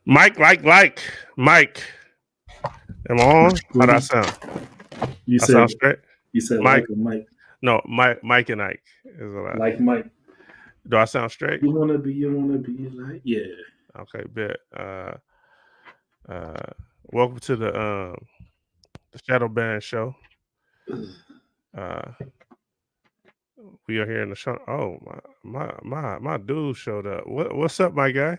Mike. Am I on? How do I sound? You I said sound straight. You said Mike. like a Mike. No, Mike and Ike is allowed. Like Mike. Do I sound straight? You wanna be like Okay, bet. Welcome to the Shadow Band show. We are here in the show. Oh my dude showed up. What's up, my guy?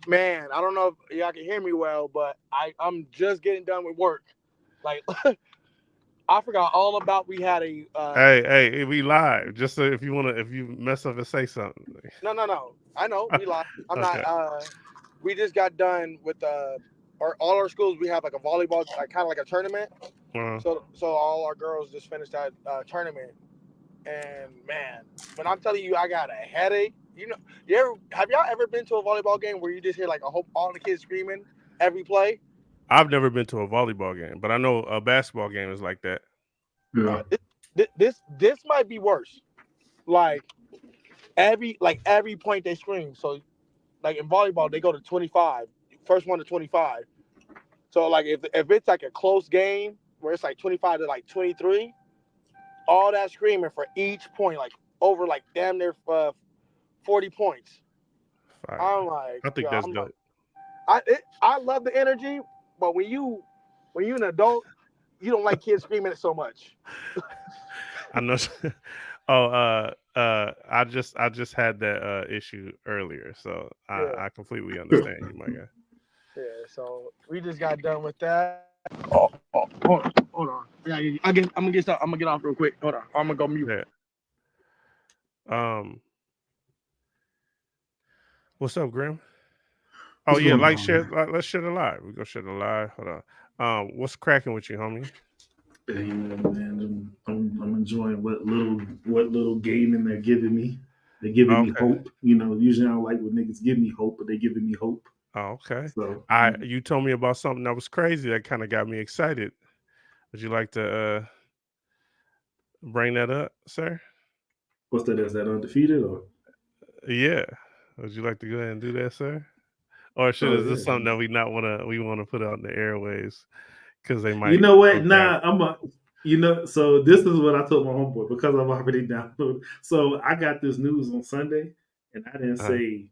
Man, I don't know if y'all can hear me well, but I'm just getting done with work. Like, I forgot all about we had a. Hey, we live. Just so if you mess up and say something. No. I know we live. I'm Okay. not. We just got done with all our schools. We have like a volleyball, like kind of like a tournament. So all our girls just finished that tournament, and man, when I'm telling you, I got a headache. You know, have y'all ever been to a volleyball game where you just hear like all the kids screaming every play? I've never been to a volleyball game, but I know a basketball game is like that. Yeah. This might be worse. Like every point they scream. So like in volleyball, they go to 25. First one to 25. So like if it's like a close game where it's like 25 to like 23, all that screaming for each point, like over like damn near 40 points. Fire. I'm like, I think that's dope. I love the energy, but when you an adult, you don't like kids screaming it so much. I know. I just had that issue earlier, so I completely understand you, my guy. Yeah, so we just got done with that. Hold on. Yeah, I'm gonna get off real quick. Hold on, I'm gonna go mute. Yeah. What's up, Grim? Oh yeah, let's share the live. We go share the live. Hold on. What's cracking with you, homie? Hey, man, I'm enjoying what little gaming they're giving me. They're giving me hope. You know, usually I don't like when niggas give me hope, but they're giving me hope. Oh, okay. So you told me about something that was crazy that kind of got me excited. Would you like to bring that up, sir? What's that? Is that undefeated or? Yeah. Would you like to go ahead and do that, sir? Or is this something that we want to put out in the airways because they might? You know what? So this is what I told my homeboy because I've already downloaded. So I got this news on Sunday, and I didn't say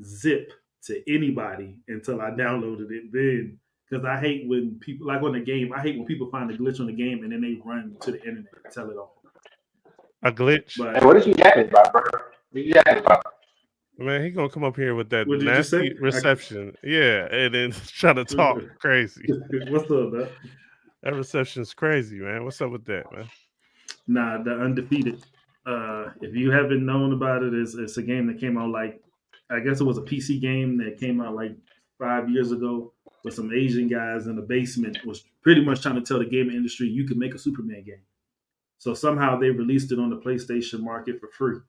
zip to anybody until I downloaded it. Then because I hate when people like on the game. I hate when people find a glitch on the game and then they run to the internet and tell it all. A glitch. But what is you yapping about, bro? What you yapping about? Man, he gonna come up here with that nasty reception. Yeah, and then try to talk crazy. What's up, man? That reception's crazy, man. What's up with that, man? Nah, the undefeated. If you haven't known about it, it's a game that came out I guess it was a PC game that came out like 5 years ago with some Asian guys in the basement was pretty much trying to tell the gaming industry you can make a Superman game. So somehow they released it on the PlayStation market for free.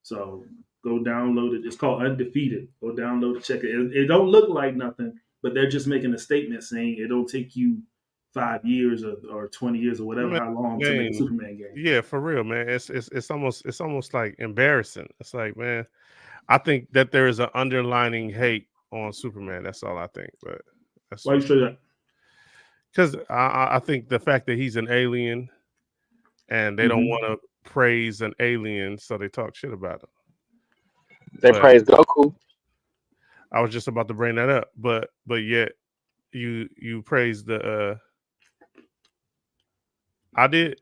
So go download it. It's called Undefeated. Go download it, check it. It don't look like nothing, but they're just making a statement saying it don't take you 5 years or 20 years or whatever how long to make a Superman game. Yeah, for real, man. It's almost like embarrassing. It's like, man, I think that there is an underlining hate on Superman. That's all I think. But why you say that? Because I think the fact that he's an alien and they don't want to praise an alien, so they talk shit about him. They praise Goku. I was just about to bring that up, but yet you praise the I did.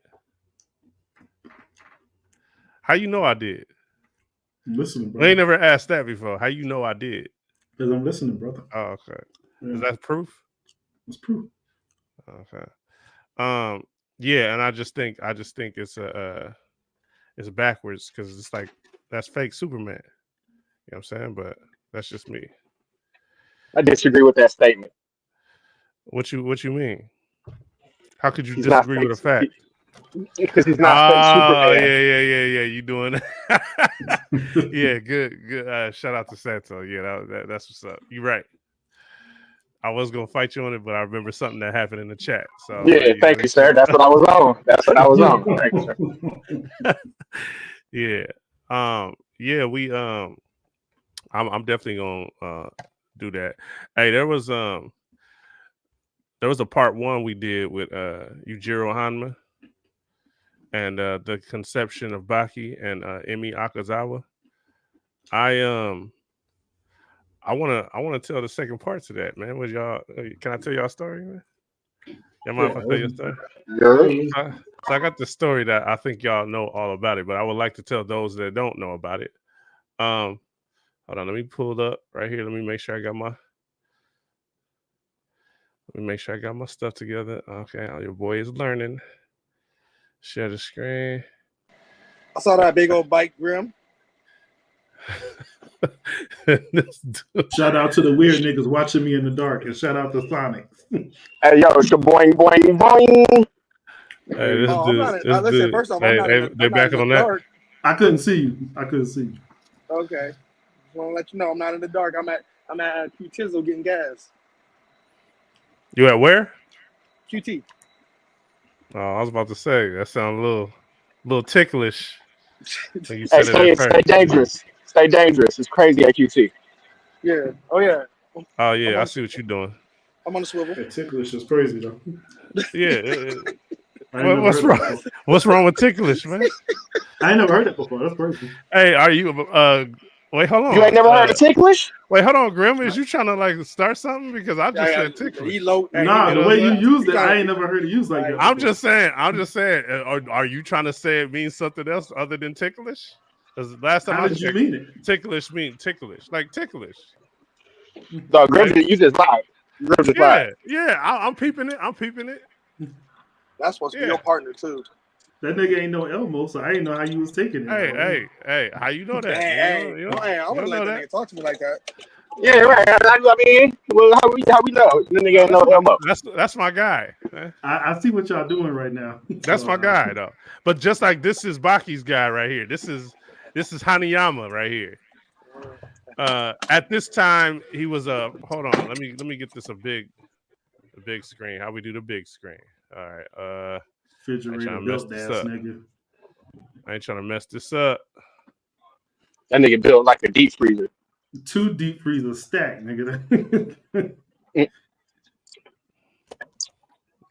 How you know I did? I'm listening, bro. They ain't never asked that before. How you know I did? Because I'm listening, brother. Oh, okay. Yeah. Is that proof? It's proof. Okay. Yeah, and I just think it's it's backwards because it's like that's fake Superman. You know what I'm saying? But that's just me. I disagree with that statement. What you mean? How could you disagree with a fact? Because he's not fake Superman. Yeah. You doing that? Yeah, good. Shout out to Santo. Yeah, that's what's up. You're right. I was gonna fight you on it, but I remember something that happened in the chat. So Yeah, thank you, sir. That's what I was on. That's what I was on. Thank you, sir. Yeah. Yeah, we I'm definitely gonna do that. Hey, there was a part 1 we did with Yujiro Hanma and the conception of Baki and Emi Akazawa. I wanna tell the second part to that, man. Was y'all can I tell y'all a story, man? Y'all mind if I tell you a story? Good. So I got the story that I think y'all know all about it, but I would like to tell those that don't know about it. Hold on, let me pull it up right here. Let me make sure I got my stuff together. Okay, your boy is learning. Share the screen. I saw that big old bike rim. Shout out to the weird niggas watching me in the dark, and shout out to Sonic. Hey, yo, it's your boing, boing, boing. Hey, this I'm dude. not This listen, dude. first off, Hey, I'm not in they the, I'm not back in on the that. dark. I couldn't see you. Okay. Just want to let you know I'm not in the dark. I'm at Q-Tizzle getting gas. You at where? QT. Oh, I was about to say that sounds a little ticklish. When you Hey, said it at stay first. dangerous. Stay dangerous. It's crazy at QT. Yeah. Oh yeah. Oh yeah, I see what you're doing. I'm on the swivel. That ticklish is crazy though. Yeah. I ain't never What's heard wrong? that before. What's wrong with ticklish, man? I ain't never heard that before. That's crazy. Hey, are you? Wait, hold on. You ain't never heard of ticklish? Wait, hold on, Grim. Is you trying to like start something? Because I just said He ticklish. low. Nah, he the know way what you I'm used it, He I kinda- ain't never heard it used like that. I'm before. just saying. Are you trying to say it means something else other than ticklish? Because last time How I did you checked, mean it? ticklish mean ticklish, like ticklish. Dog, you just lied. Grim just lied. Yeah. I'm peeping it. That's supposed to be Yeah. your partner too. That nigga ain't no Elmo, so I didn't know how you was taking it. Hey. How you know that? Hey, You I wouldn't let know that that. nigga talk to me like that. Yeah, right. I mean, well, how we know? The nigga ain't no Elmo. That's my guy. I see what y'all doing right now. That's my guy though. But just like this is Baki's guy right here. This is Hanayama right here. At this time he was hold on, let me get this a big screen. How we do the big screen. All right. Refrigerator built ass nigga. I ain't trying to mess this up. That nigga built like a deep freezer. 2 deep freezers stacked, nigga.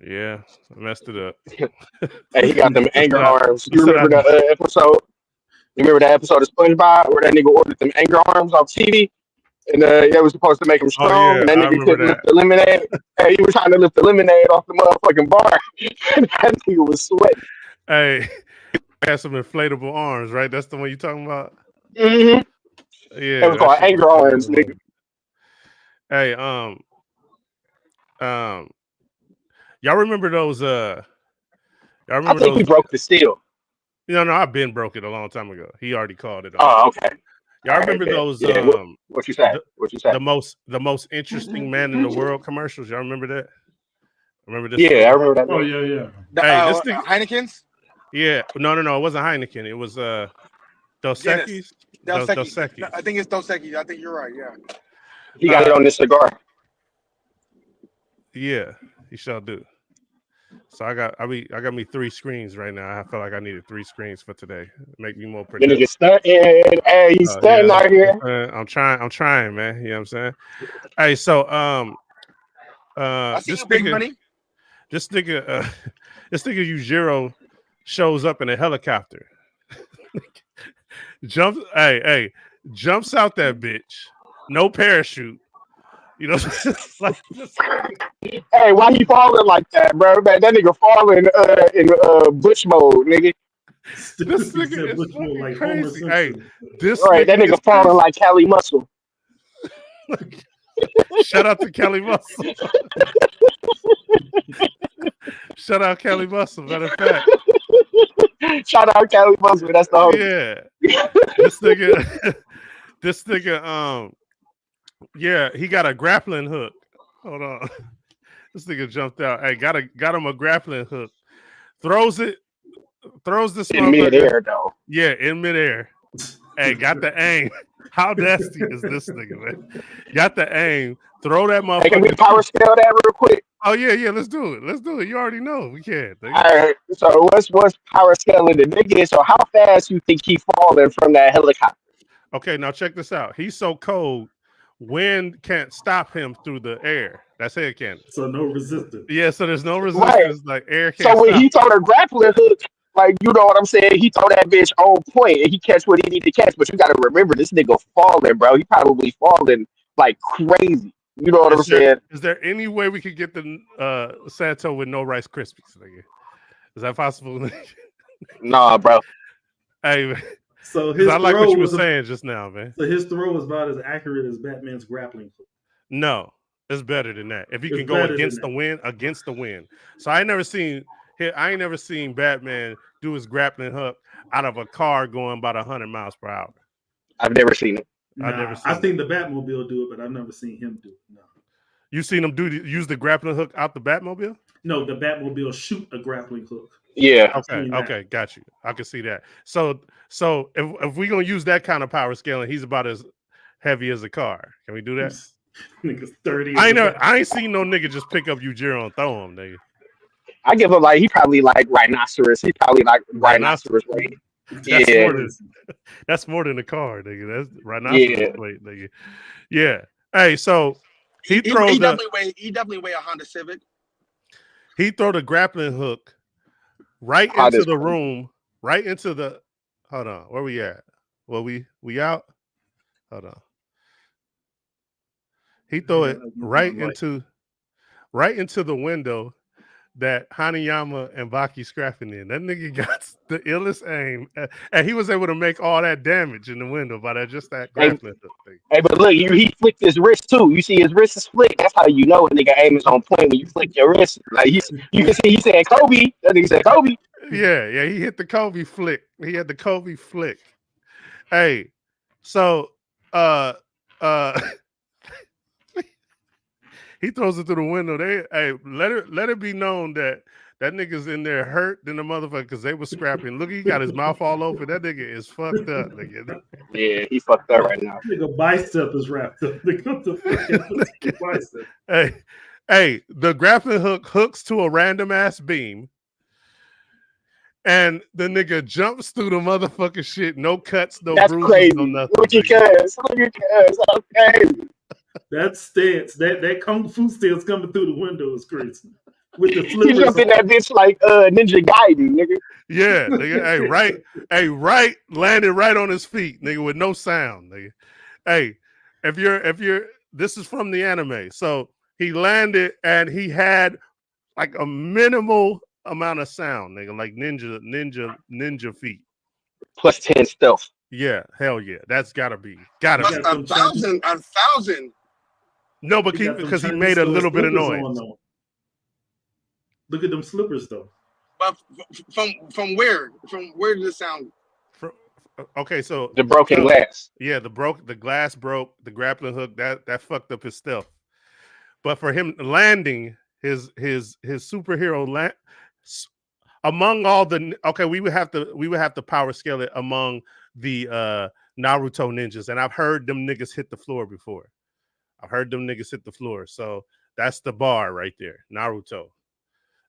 Yeah, I messed it up. Hey, he got them anger arms. You So remember that episode? You remember that episode of SpongeBob where that nigga ordered them anger arms off TV? And they was supposed to make him strong, yeah, and that I nigga remember couldn't lift the lemonade. Hey, he was trying to lift the lemonade off the motherfucking bar. That nigga was sweating. Hey, I had some inflatable arms, right? That's the one you talking about? Mm-hmm. Yeah. It was called anger arms, nigga. Hey, y'all remember those? Y'all remember I think those? he broke the seal. No, I've been broke it a long time ago. He already called it. Oh, okay. Y'all remember those? Yeah, what you say? What you say? The most interesting man in the world commercials. Y'all remember that? Remember this? Yeah, I remember that. Oh yeah. Hey, this thing. Heineken's. Yeah, no, it wasn't Heineken. It was Dos Equis. Dos Dos Equis. Equis. No, I think it's Dos Equis. I think you're right. Yeah. He got it on this cigar. Yeah, he shall do. So I got me 3 screens right now. I felt like I needed 3 screens for today. Make me more The productive. nigga stunting. Hey, he's stunting out here. I'm trying, man. You know what I'm saying? Hey, so I see you, big money. This nigga Yujiro shows up in a helicopter. Jumps out that bitch. No parachute. You know, like Hey, why he falling like that, bro? That nigga falling in bush mode, nigga. this nigga is fucking like crazy. Hey, this right, that nigga falling like Cali Muscle. Shout out to Kelly Muscle. Shout out Kelly Muscle. Matter of fact. Shout out Cali Muscle. That's the whole. Yeah. This nigga, yeah, he got a grappling hook. Hold on. This nigga jumped out. Hey, got him a grappling hook. Throws this in midair though. Yeah, in midair. Hey, got the aim. How nasty is this nigga, man? Got the aim, throw that Hey, can we motherfucker. power scale that real quick? Oh yeah, let's do it. Let's do it. You already know we can. All right. So what's power scaling the nigga? So how fast you think he falling from that helicopter? Okay, now check this out. He's so cold, wind can't stop him through the air. That's head cannon. So no resistance. Yeah, so there's no Right. resistance. Like air can't So when stop. he throw the grappling hook, like you know what I'm saying, he throw that bitch on point and he catch what he need to catch. But you got to remember, this nigga falling, bro. He probably falling like crazy. You know what I'm saying? Is there any way we could get the Santo with no Rice Krispies? Nigga? Is that possible? Nah, bro. Hey, man. So his I like throw what you were was saying just now, man. So his throw was about as accurate as Batman's grappling hook. No, it's better than that. If you It's can go better against the than wind, against the wind. So I ain't never seen Batman do his grappling hook out of a car going about 100 miles per hour. I've never seen it. I've never seen I've seen the Batmobile do it, but I've never seen him do it. No. You seen him use the grappling hook out the Batmobile? No, the Batmobile shoot a grappling hook. Yeah. Okay, got you. I can see that. So if we're gonna use that kind of power scaling, he's about as heavy as a car. Can we do that? Nigga's 30. I ain't seen no nigga just pick up Yujiro and throw him, nigga. I give him like he probably like rhinoceros. He probably like rhinoceros weight. Yeah. That's more than a car, nigga. That's rhinoceros weight, nigga. Yeah. Hey, so he definitely weigh a Honda Civic. He throw the grappling hook right into the room, right into the. Hold on, where we at? Well, we out. Hold on. He throw it right into the window that Hanayama and Baki scrapping in. That nigga got the illest aim, and he was able to make all that damage in the window by that grappling hook thing. Hey, but look, he flicked his wrist too. You see his wrist is flicked. That's how you know a nigga aim is on point when you flick your wrist. Like you can see he said Kobe. That nigga said Kobe. Yeah, he hit the Kobe flick. He had the Kobe flick. Hey, so he throws it through the window. Let it be known that nigga's in there hurt than the motherfucker because they were scrapping. Look, he got his mouth all open. That nigga is fucked up, nigga. Yeah, he fucked up right now. Nigga bicep is wrapped up. Nigga, bicep. Hey, the grappling hook hooks to a random ass beam. And the nigga jumps through the motherfucking shit. No cuts, no bruises, crazy. No nothing. Look at cuz. Okay. That stance, that kung fu stance coming through the window is crazy. With the He jumped in that bitch like Ninja Gaiden, nigga. Yeah, nigga. Right, landed right on his feet, nigga, with no sound, nigga. Hey, if you're this is from the anime. So he landed and he had like a minimal amount of sound, nigga, like ninja feet. Plus 10 stealth. Yeah, hell yeah. That's gotta be. A thousand. No, but because he made a little bit of noise. Look at them slippers though. But from where? From where did it sound? Okay, so the broken glass. Yeah, the glass broke, the grappling hook, that fucked up his stealth. But for him landing his superhero among all the we would have to power scale it among the Naruto ninjas, and I've heard them niggas hit the floor before. So that's the bar right there, Naruto.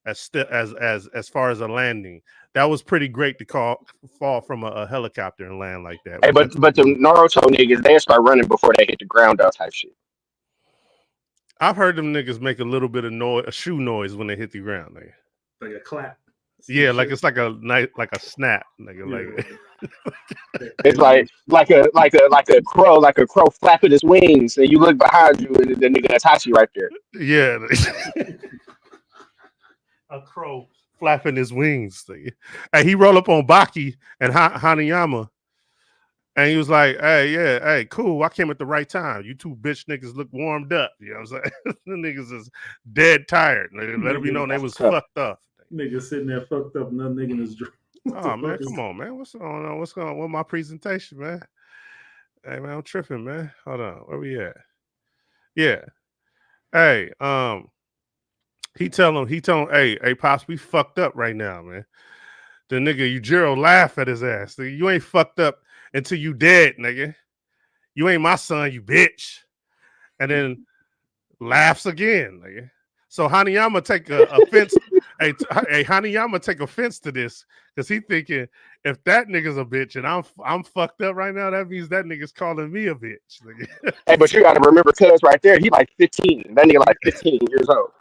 As far as a landing, that was pretty great to fall from a helicopter and land like that. Hey, but the Naruto niggas, they start running before they hit the ground out type shit. I've heard them niggas make a little bit of noise, a shoe noise when they hit the ground, nigga. Like a clap. Yeah, like it's like a snap, nigga. Yeah. It's like a crow flapping his wings, and you look behind you, and the nigga that's Hachi right there. Yeah, a crow flapping his wings, nigga. And he roll up on Baki and Hanayama, and he was like, "Hey, cool. I came at the right time. You two bitch niggas look warmed up. You know what I'm saying? The niggas is dead tired. Nigga. Let it be known they was fucked up. Nigga sitting there fucked up, nothing nigga in his drink. Oh man, come on, man. What's going on? What's going on with my presentation, man? Hey man, I'm tripping, man. Hold on, where we at? Yeah. Hey, he tell him, hey, Pops, we fucked up right now, man. The nigga Yujiro laugh at his ass. Nigga, you ain't fucked up until you dead, nigga. You ain't my son, you bitch. And then laughs again. Nigga. So Hanayama take a offense. Hey, Hanayama take offense to this because he thinking if that nigga's a bitch and I'm fucked up right now, that means that nigga's calling me a bitch. Nigga. Hey, but you gotta remember, cuz right there, he like 15. That nigga like 15 years old.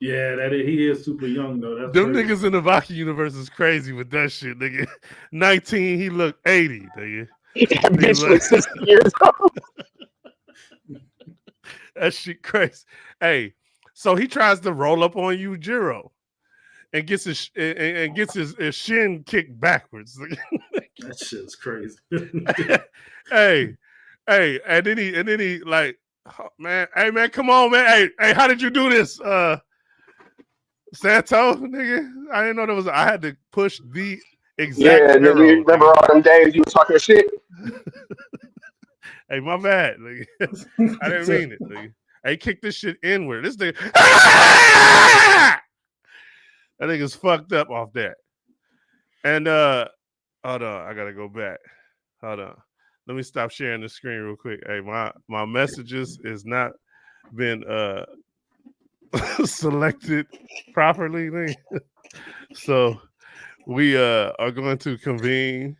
Yeah, he is super young though. That's Them crazy. niggas in the Baki universe is crazy with that shit, nigga. 19, he looked 80, nigga. That bitch Like, like 60 years old. that shit crazy. Hey, so he tries to roll up on Yujiro and gets his shin kicked backwards. That shit's crazy. hey, and then he like, oh, man, hey man, come on, man. Hey, how did you do this? Santo, nigga. I didn't know there was I had to push the exact Yeah, nigga, you arrow. remember Nigga. all them days you was talking shit? Hey, my bad, nigga. I didn't mean it, nigga. Hey, kick this shit inward. This nigga. That nigga's fucked up off that. And hold on, I gotta go back. Hold on. Let me stop sharing the screen real quick. Hey, my messages is not been selected properly. Nigga. So we are going to convene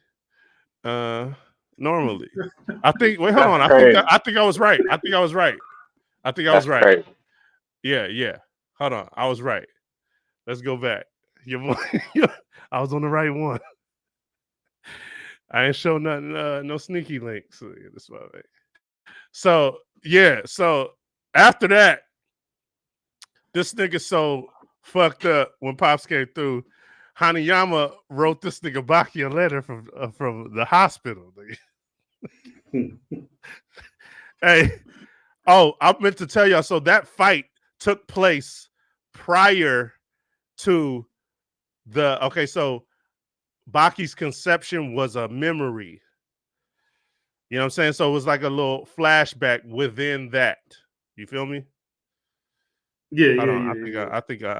normally. I think wait, hold on. That's crazy. I think I was right. I think I was right. That's crazy. Yeah. Hold on. I was right. Let's go back. I was on the right one. I ain't show nothing, no sneaky links. That's why. So yeah, so after that, this nigga so fucked up when Pops came through. Hanayama wrote this nigga Baki a letter from the hospital. Hey, oh, I meant to tell y'all. So that fight took place prior to the. Okay, so Baki's conception was a memory. You know what I'm saying? So it was like a little flashback within that. You feel me? Yeah, Hold yeah, on. yeah.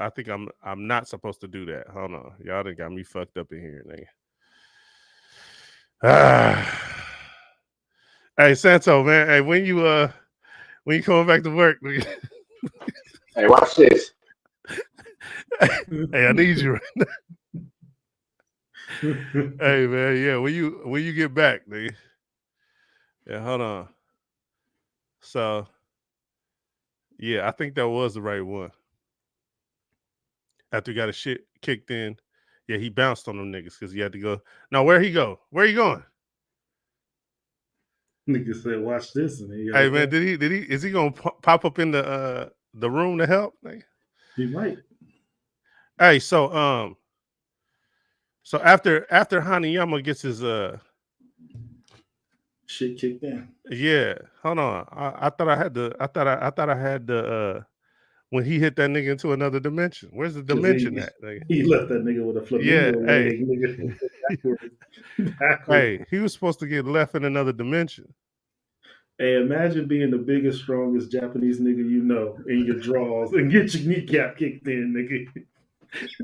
I think I'm not supposed to do that. Hold on. Y'all done got me fucked up in here, nigga. Hey, Santo, man. Hey, when you coming back to work, nigga? Hey, watch this. Hey, I need you right now. Hey, man, yeah. When you get back, nigga? Yeah, hold on. So, yeah, I think that was the right one. After he got his shit kicked in, yeah, he bounced on them niggas because he had to go. Now, where he go? Where he going? Nigga said, "Watch this," and he Hey, man, did he? Is he gonna pop up in the room to help? Nigga? He might. Hey, so after Hanayama gets his shit kicked in. yeah, hold on. I thought I had the when he hit that nigga into another dimension. Where's the dimension at? Nigga? He left that nigga with a Yeah, flamingo leg, nigga. Backwards. Hey, he was supposed to get left in another dimension. Hey, imagine being the biggest, strongest Japanese nigga you know in your drawers and get your kneecap kicked in, nigga.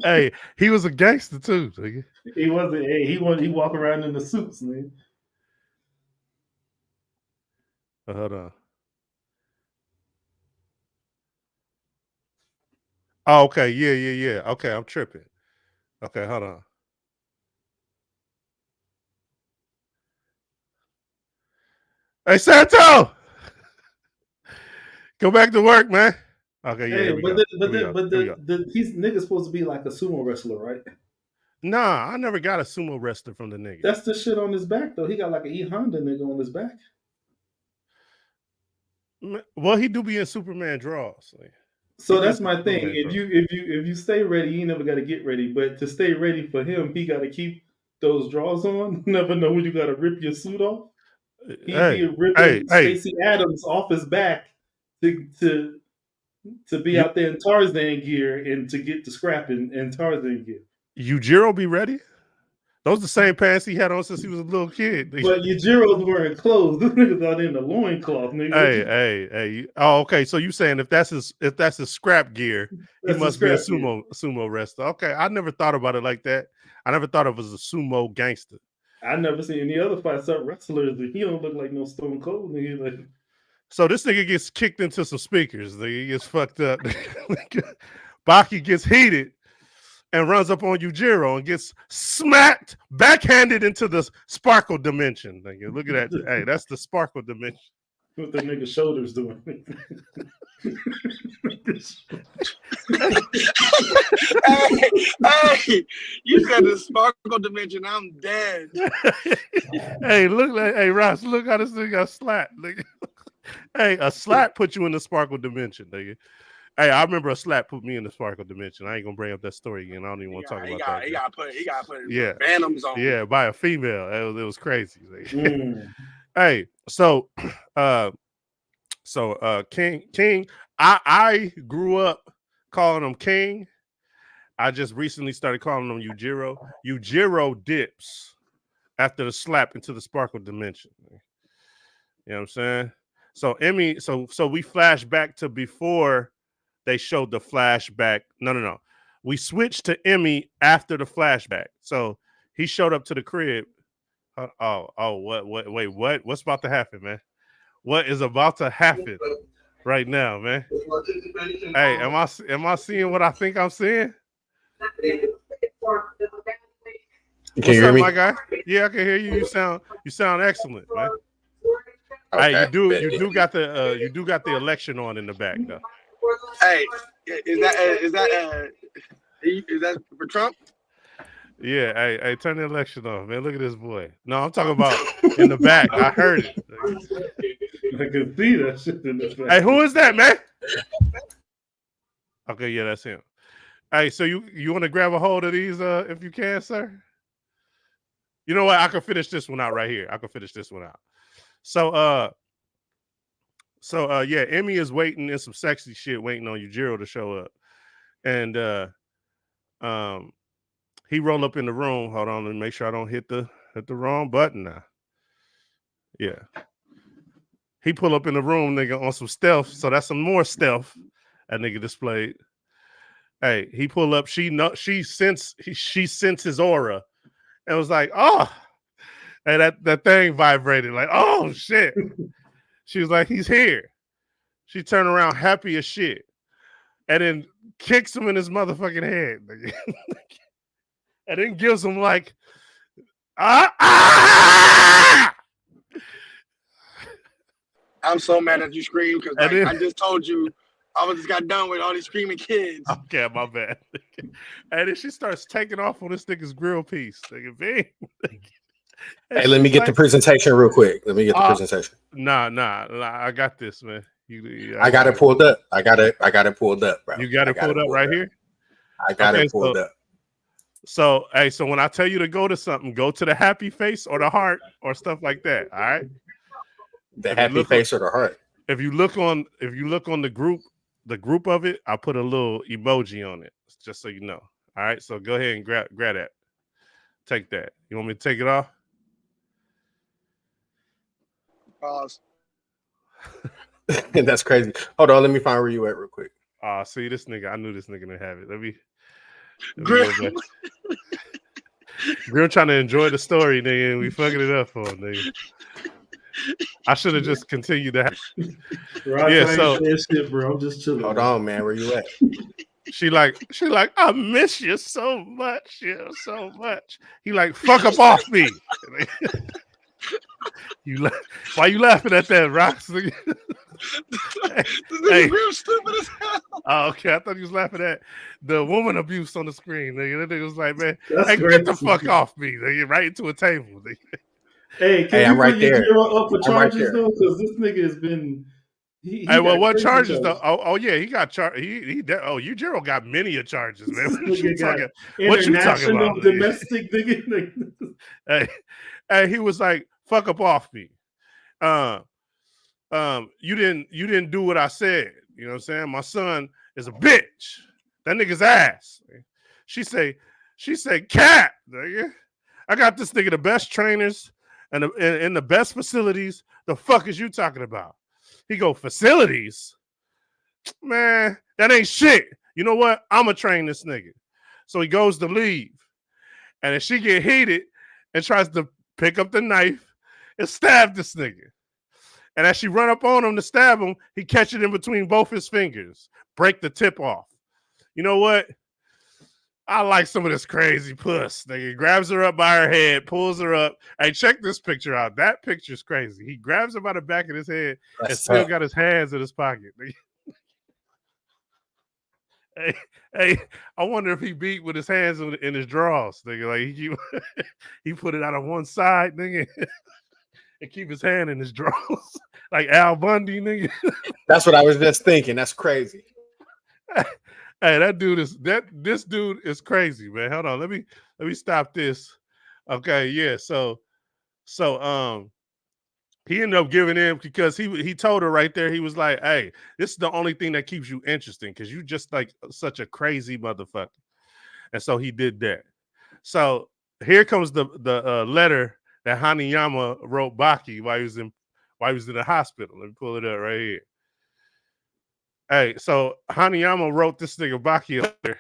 Hey, he was a gangster too, nigga. He wasn't. Hey, he walk around in the suits, man. Hold on. Oh, okay. Yeah. Okay, I'm tripping. Okay, hold on. Hey, Santo! Go back to work, man. Okay, yeah, Hey, here we go. he's nigga supposed to be like a sumo wrestler, right? Nah, I never got a sumo wrestler from the nigga. That's the shit on his back though. He got like a E Honda nigga on his back. Well, he do be in Superman draws. Like, so that's my thing. If you stay ready, you never got to get ready. But to stay ready for him, he got to keep those drawers on. Never know when you got to rip your suit off. He'd be ripping Stacey Adams off his back to be out there in Tarzan gear and to get the scrap in Tarzan gear. Yujiro be ready? Those the same pants he had on since he was a little kid. But Yujiro's wearing clothes. This nigga's out in the loincloth, nigga. Hey. Oh, okay. So you saying if that's his scrap gear, he must be a sumo wrestler. Okay. I never thought about it like that. I never thought of it as a sumo gangster. I never seen any other fights up wrestlers. He don't look like no Stone Cold nigga. Like, So this nigga gets kicked into some speakers. He gets fucked up. Baki gets heated and runs up on Yujiro and gets smacked, backhanded into the sparkle dimension. Nigga. Look at that. Hey, that's the sparkle dimension. what the nigga shoulders doing? Hey, you said the sparkle dimension. I'm dead. Hey, hey Ross, look how this thing got slapped. Nigga. Hey, a slap put you in the sparkle dimension, nigga. Hey, I remember a slap put me in the sparkle dimension. I ain't gonna bring up that story again. I don't even want to talk about that. He got put yeah, Phantoms on. Yeah, by a female. It was crazy. Hey, so King, I grew up calling him King. I just recently started calling him Yujiro. Yujiro dips after the slap into the sparkle dimension. You know what I'm saying? So Emmy, so we flash back to before they showed the flashback. No. We switched to Emmy after the flashback. So he showed up to the crib. Wait, what? What's about to happen, man? What is about to happen right now, man? Hey, am I seeing what I think I'm seeing? Can you hear me? My guy? Yeah, I can hear you. You sound excellent, man. Okay, hey, you do got the election on in the back though. Hey, is that for Trump? Yeah, hey, turn the election off, man. Look at this boy. No, I'm talking about in the back. I heard it. I can see that shit in the back. Hey, who is that, man? Okay, yeah, that's him. Hey, so you want to grab a hold of these if you can, sir? You know what? I can finish this one out right here. I can finish this one out. So yeah, Emmy is waiting in some sexy shit, waiting on Yujiro to show up. And he roll up in the room. Hold on, let me make sure I don't hit the wrong button now. Yeah. He pull up in the room, nigga, on some stealth. So that's some more stealth that nigga displayed. Hey, he pull up. She sense his aura, and was like, oh, and that thing vibrated like, oh shit. She was like, he's here. She turned around happy as shit, and then kicks him in his motherfucking head, nigga. And then gives him like, I'm so mad that you screamed because I just told you I just got done with all these screaming kids. Okay, my bad. And then she starts taking off on this nigga's grill piece. Nigga, hey, let me get the presentation real quick. Let me get the presentation. Nah, I got this, man. I got it pulled up. I got it pulled up, bro. You got it pulled up right here? I got it pulled up. So, hey, so when I tell you to go to something, go to the happy face or the heart or stuff like that. All right. The happy face or the heart. If you look on the group of it, I put a little emoji on it, just so you know. All right. So go ahead and grab that. Take that. You want me to take it off? Pause. That's crazy. Hold on, let me find where you at real quick. See this nigga. I knew this nigga didn't have it. Let me Grim trying to enjoy the story, nigga, and we fucking it up for him, nigga. I should have just continued that. Yeah, so shit, bro. I'm just chilling. Hold on, man. Where you at? She like, I miss you so much. Yeah, so much. He like, fuck up off me. Why you laughing at that, Rox? This is real stupid as hell. Oh, okay. I thought he was laughing at the woman abuse on the screen. Nigga. That nigga was like, man, hey, get the fuck off me. Nigga. Right into a table. Nigga. Hey, I'm right there. Up for charges though, because this nigga has been. Hey, well, what charges though? Oh yeah, he got charged. Yujiro got many of charges, man. What you talking about? Domestic nigga. Hey, he was like, fuck up off me. You didn't do what I said. You know what I'm saying? My son is a bitch. That nigga's ass. She say, cat, nigga. I got this nigga the best trainers and in the best facilities. The fuck is you talking about? He go, facilities? Man, that ain't shit. You know what? I'ma train this nigga. So he goes to leave. And if she get heated and tries to pick up the knife, and stab this nigga. And as she run up on him to stab him, he catch it in between both his fingers, break the tip off. You know what? I like some of this crazy puss. Nigga grabs her up by her head, pulls her up. Hey, check this picture out. That picture's crazy. He grabs her by the back of his head and still got his hands in his pocket. Hey, I wonder if he beat with his hands in his drawers. Nigga, like he put it out on one side, nigga, and keep his hand in his drawers, like Al Bundy, nigga. That's what I was just thinking. That's crazy. Hey, this dude is crazy, man. Hold on, let me stop this. Okay, yeah. So he ended up giving in because he told her right there. He was like, "Hey, this is the only thing that keeps you interesting because you just like such a crazy motherfucker." And so he did that. So here comes the letter that Hanayama wrote Baki while he was in the hospital. Let me pull it up right here. Hey, so Hanayama wrote this nigga Baki a letter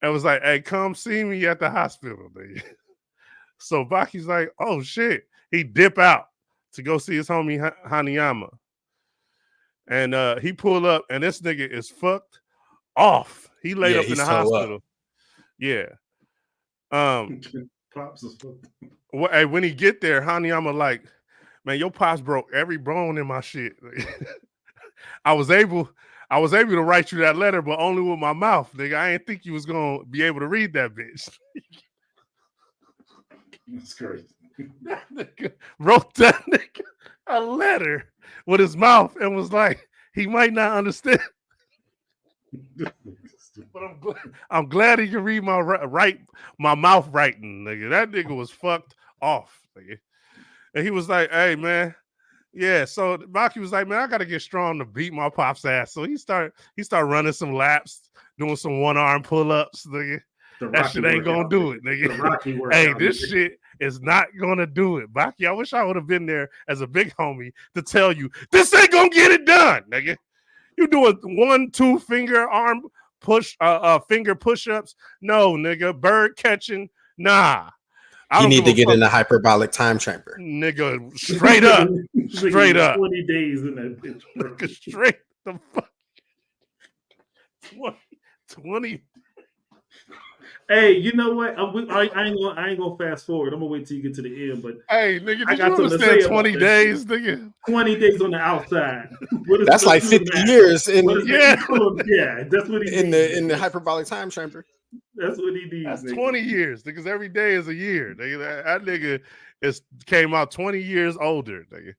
and was like, "Hey, come see me at the hospital, nigga." So Baki's like, "Oh shit." He dip out to go see his homie Hanayama. And he pulled up and this nigga is fucked off. He laid up in the hospital. Up. Yeah. Pops is fucked. Hey, when he get there, Hanayama like, "Man, your pops broke every bone in my shit." I was able to write you that letter, but only with my mouth, nigga. I didn't think you was gonna be able to read that bitch. That's crazy. That nigga wrote that nigga a letter with his mouth and was like, he might not understand. But I'm glad he can read my mouth writing, nigga. That nigga was fucked off, nigga. And he was like, "Hey, man." Yeah, so Baki was like, "Man, I gotta get strong to beat my pop's ass." So he started running some laps, doing some one-arm pull-ups, nigga. That shit ain't gonna do it, nigga. Hey, this shit is not gonna do it. Baki, I wish I would have been there as a big homie to tell you, this ain't gonna get it done, nigga. You doing 1-2 finger arm finger push-ups? No, nigga. Bird catching? Nah. You need to get in the hyperbolic time chamber. Nigga, straight up. Straight up. 20 days in that bitch. Nigga, straight the fuck. 20. Hey, you know what? I ain't gonna fast forward. I'm gonna wait till you get to the end. But hey, nigga, did you understand 20 days, nigga? 20 days on the outside. That's like 50 years. Yeah, that's what he in the hyperbolic time chamber. That's what he needs. That's nigga. 20 years, because every day is a year. Nigga. That nigga came out 20 years older. Nigga.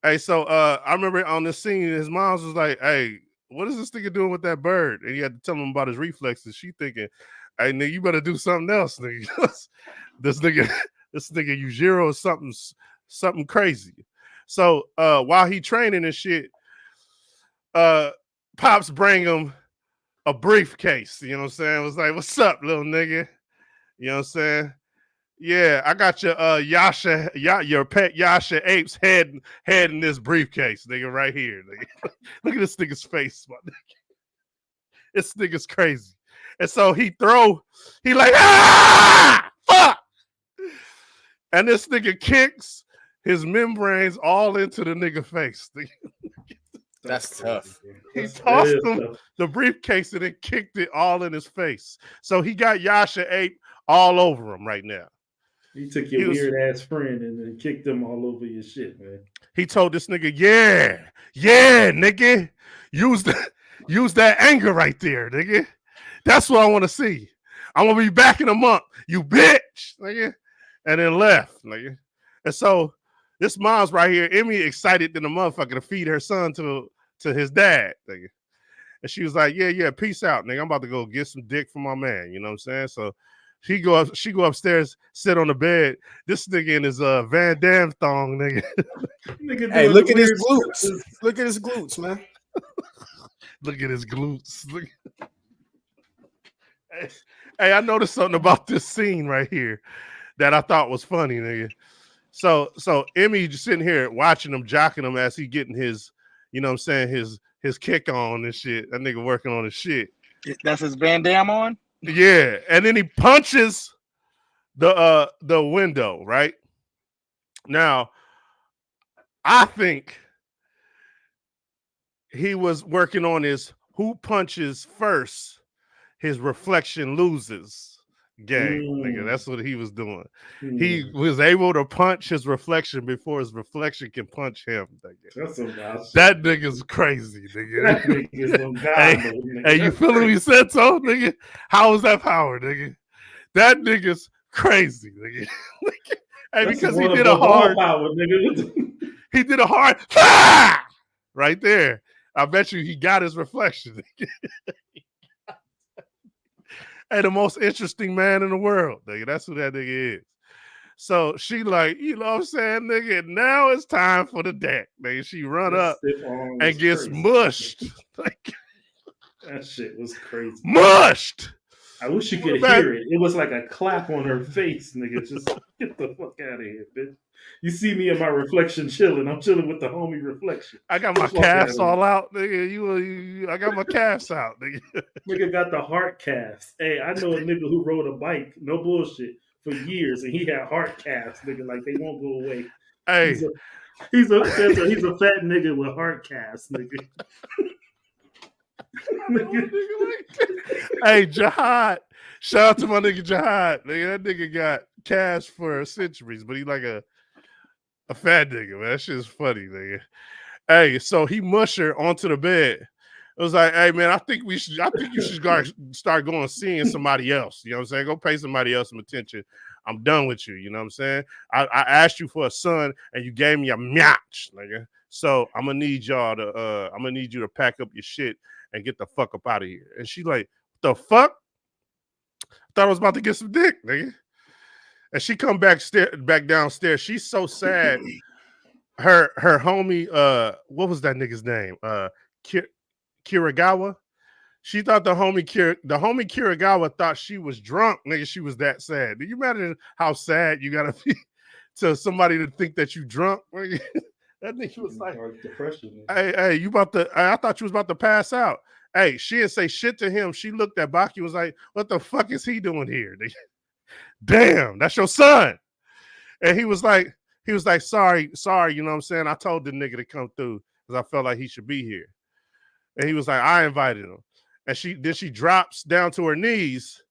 Hey, so I remember on this scene, his mom was like, "Hey, what is this nigga doing with that bird?" And he had to tell him about his reflexes. She thinking, "Hey, nigga, you better do something else, nigga." this nigga Yujiro is something crazy. So while he training and shit, Pops bring him a briefcase. You know what I'm saying? It was like, "What's up, little nigga?" You know what I'm saying? "Yeah, I got your your pet Yasha Ape's head in this briefcase, nigga, right here, nigga." Look at this nigga's face, my nigga. This nigga's crazy. And so he like, "Ah, fuck!" And this nigga kicks his membranes all into the nigga face. That's tough. He tossed him the briefcase and then kicked it all in his face. So he got Yasha Ape all over him right now. He took your weird ass friend and then kicked him all over your shit, man. He told this nigga, yeah, nigga, use that anger right there, nigga. That's what I want to see. I'm gonna be back in a month, you bitch, nigga. And then left, nigga. And so this mom's right here, Emmy excited than a motherfucker to feed her son to his dad, nigga. And she was like, yeah, peace out, nigga. I'm about to go get some dick from my man. You know what I'm saying? So she go upstairs, sit on the bed. This nigga in his Van Damme thong, nigga. Hey, look at his glutes. Look at his glutes, man. Look at his glutes. Hey, I noticed something about this scene right here that I thought was funny, nigga. So Emmy just sitting here watching him, jocking him as he getting his, you know what I'm saying, his kick on and shit. That nigga working on his shit. That's his Van Damme on? Yeah. And then he punches the window, right? Now, I think he was working on his who punches first, his reflection loses game. Nigga, that's what he was doing. He was able to punch his reflection before his reflection can punch him. Nigga. That's some wild shit. That nigga's crazy, nigga. That nigga's some Hey, god, nigga. hey, you feel what he said, so, nigga? How is that power, nigga? That nigga's crazy, nigga. Hey, That's because he one did of a hard power, nigga. he did a hard right there. I bet you he got his reflection. Hey, the most interesting man in the world, nigga. That's who that nigga is. So she like, you know what I'm saying, nigga, now it's time for the deck. Nigga, she run up and gets mushed. Like, that shit was crazy. Mushed. I wish you could hear it. It was like a clap on her face, nigga. Just get the fuck out of here, bitch. You see me in my reflection chilling. I'm chilling with the homie reflection. I got my calves all out, nigga. I got my calves out, nigga. Nigga got the heart calves. Hey, I know a nigga who rode a bike, no bullshit, for years, and he had heart calves, nigga. Like they won't go away. Hey, he's a fat nigga with heart calves, nigga. Hey, Jihad. Shout out to my nigga Jihad. Nigga, that nigga got cash for centuries, but he like a fat nigga, man. That shit's funny, nigga. Hey, so he mushed her onto the bed. It was like, hey man, I think you should start going seeing somebody else. You know what I'm saying? Go pay somebody else some attention. I'm done with you. You know what I'm saying? I asked you for a son and you gave me a match, nigga. So I'm gonna need you to pack up your shit and get the fuck up out of here. And she like, the fuck? I thought I was about to get some dick, nigga. And she come back downstairs. She's so sad. Her homie, what was that nigga's name? Kiragawa. She thought the homie Kiragawa thought she was drunk, nigga. She was that sad. Do you imagine how sad you gotta be to somebody to think that you drunk? That nigga was like, depression. Hey, you about to? I thought you was about to pass out. Hey, she didn't say shit to him. She looked at Baki, was like, what the fuck is he doing here? Damn, that's your son. And he was like, sorry, you know what I'm saying? I told the nigga to come through because I felt like he should be here. And he was like, I invited him. And she drops down to her knees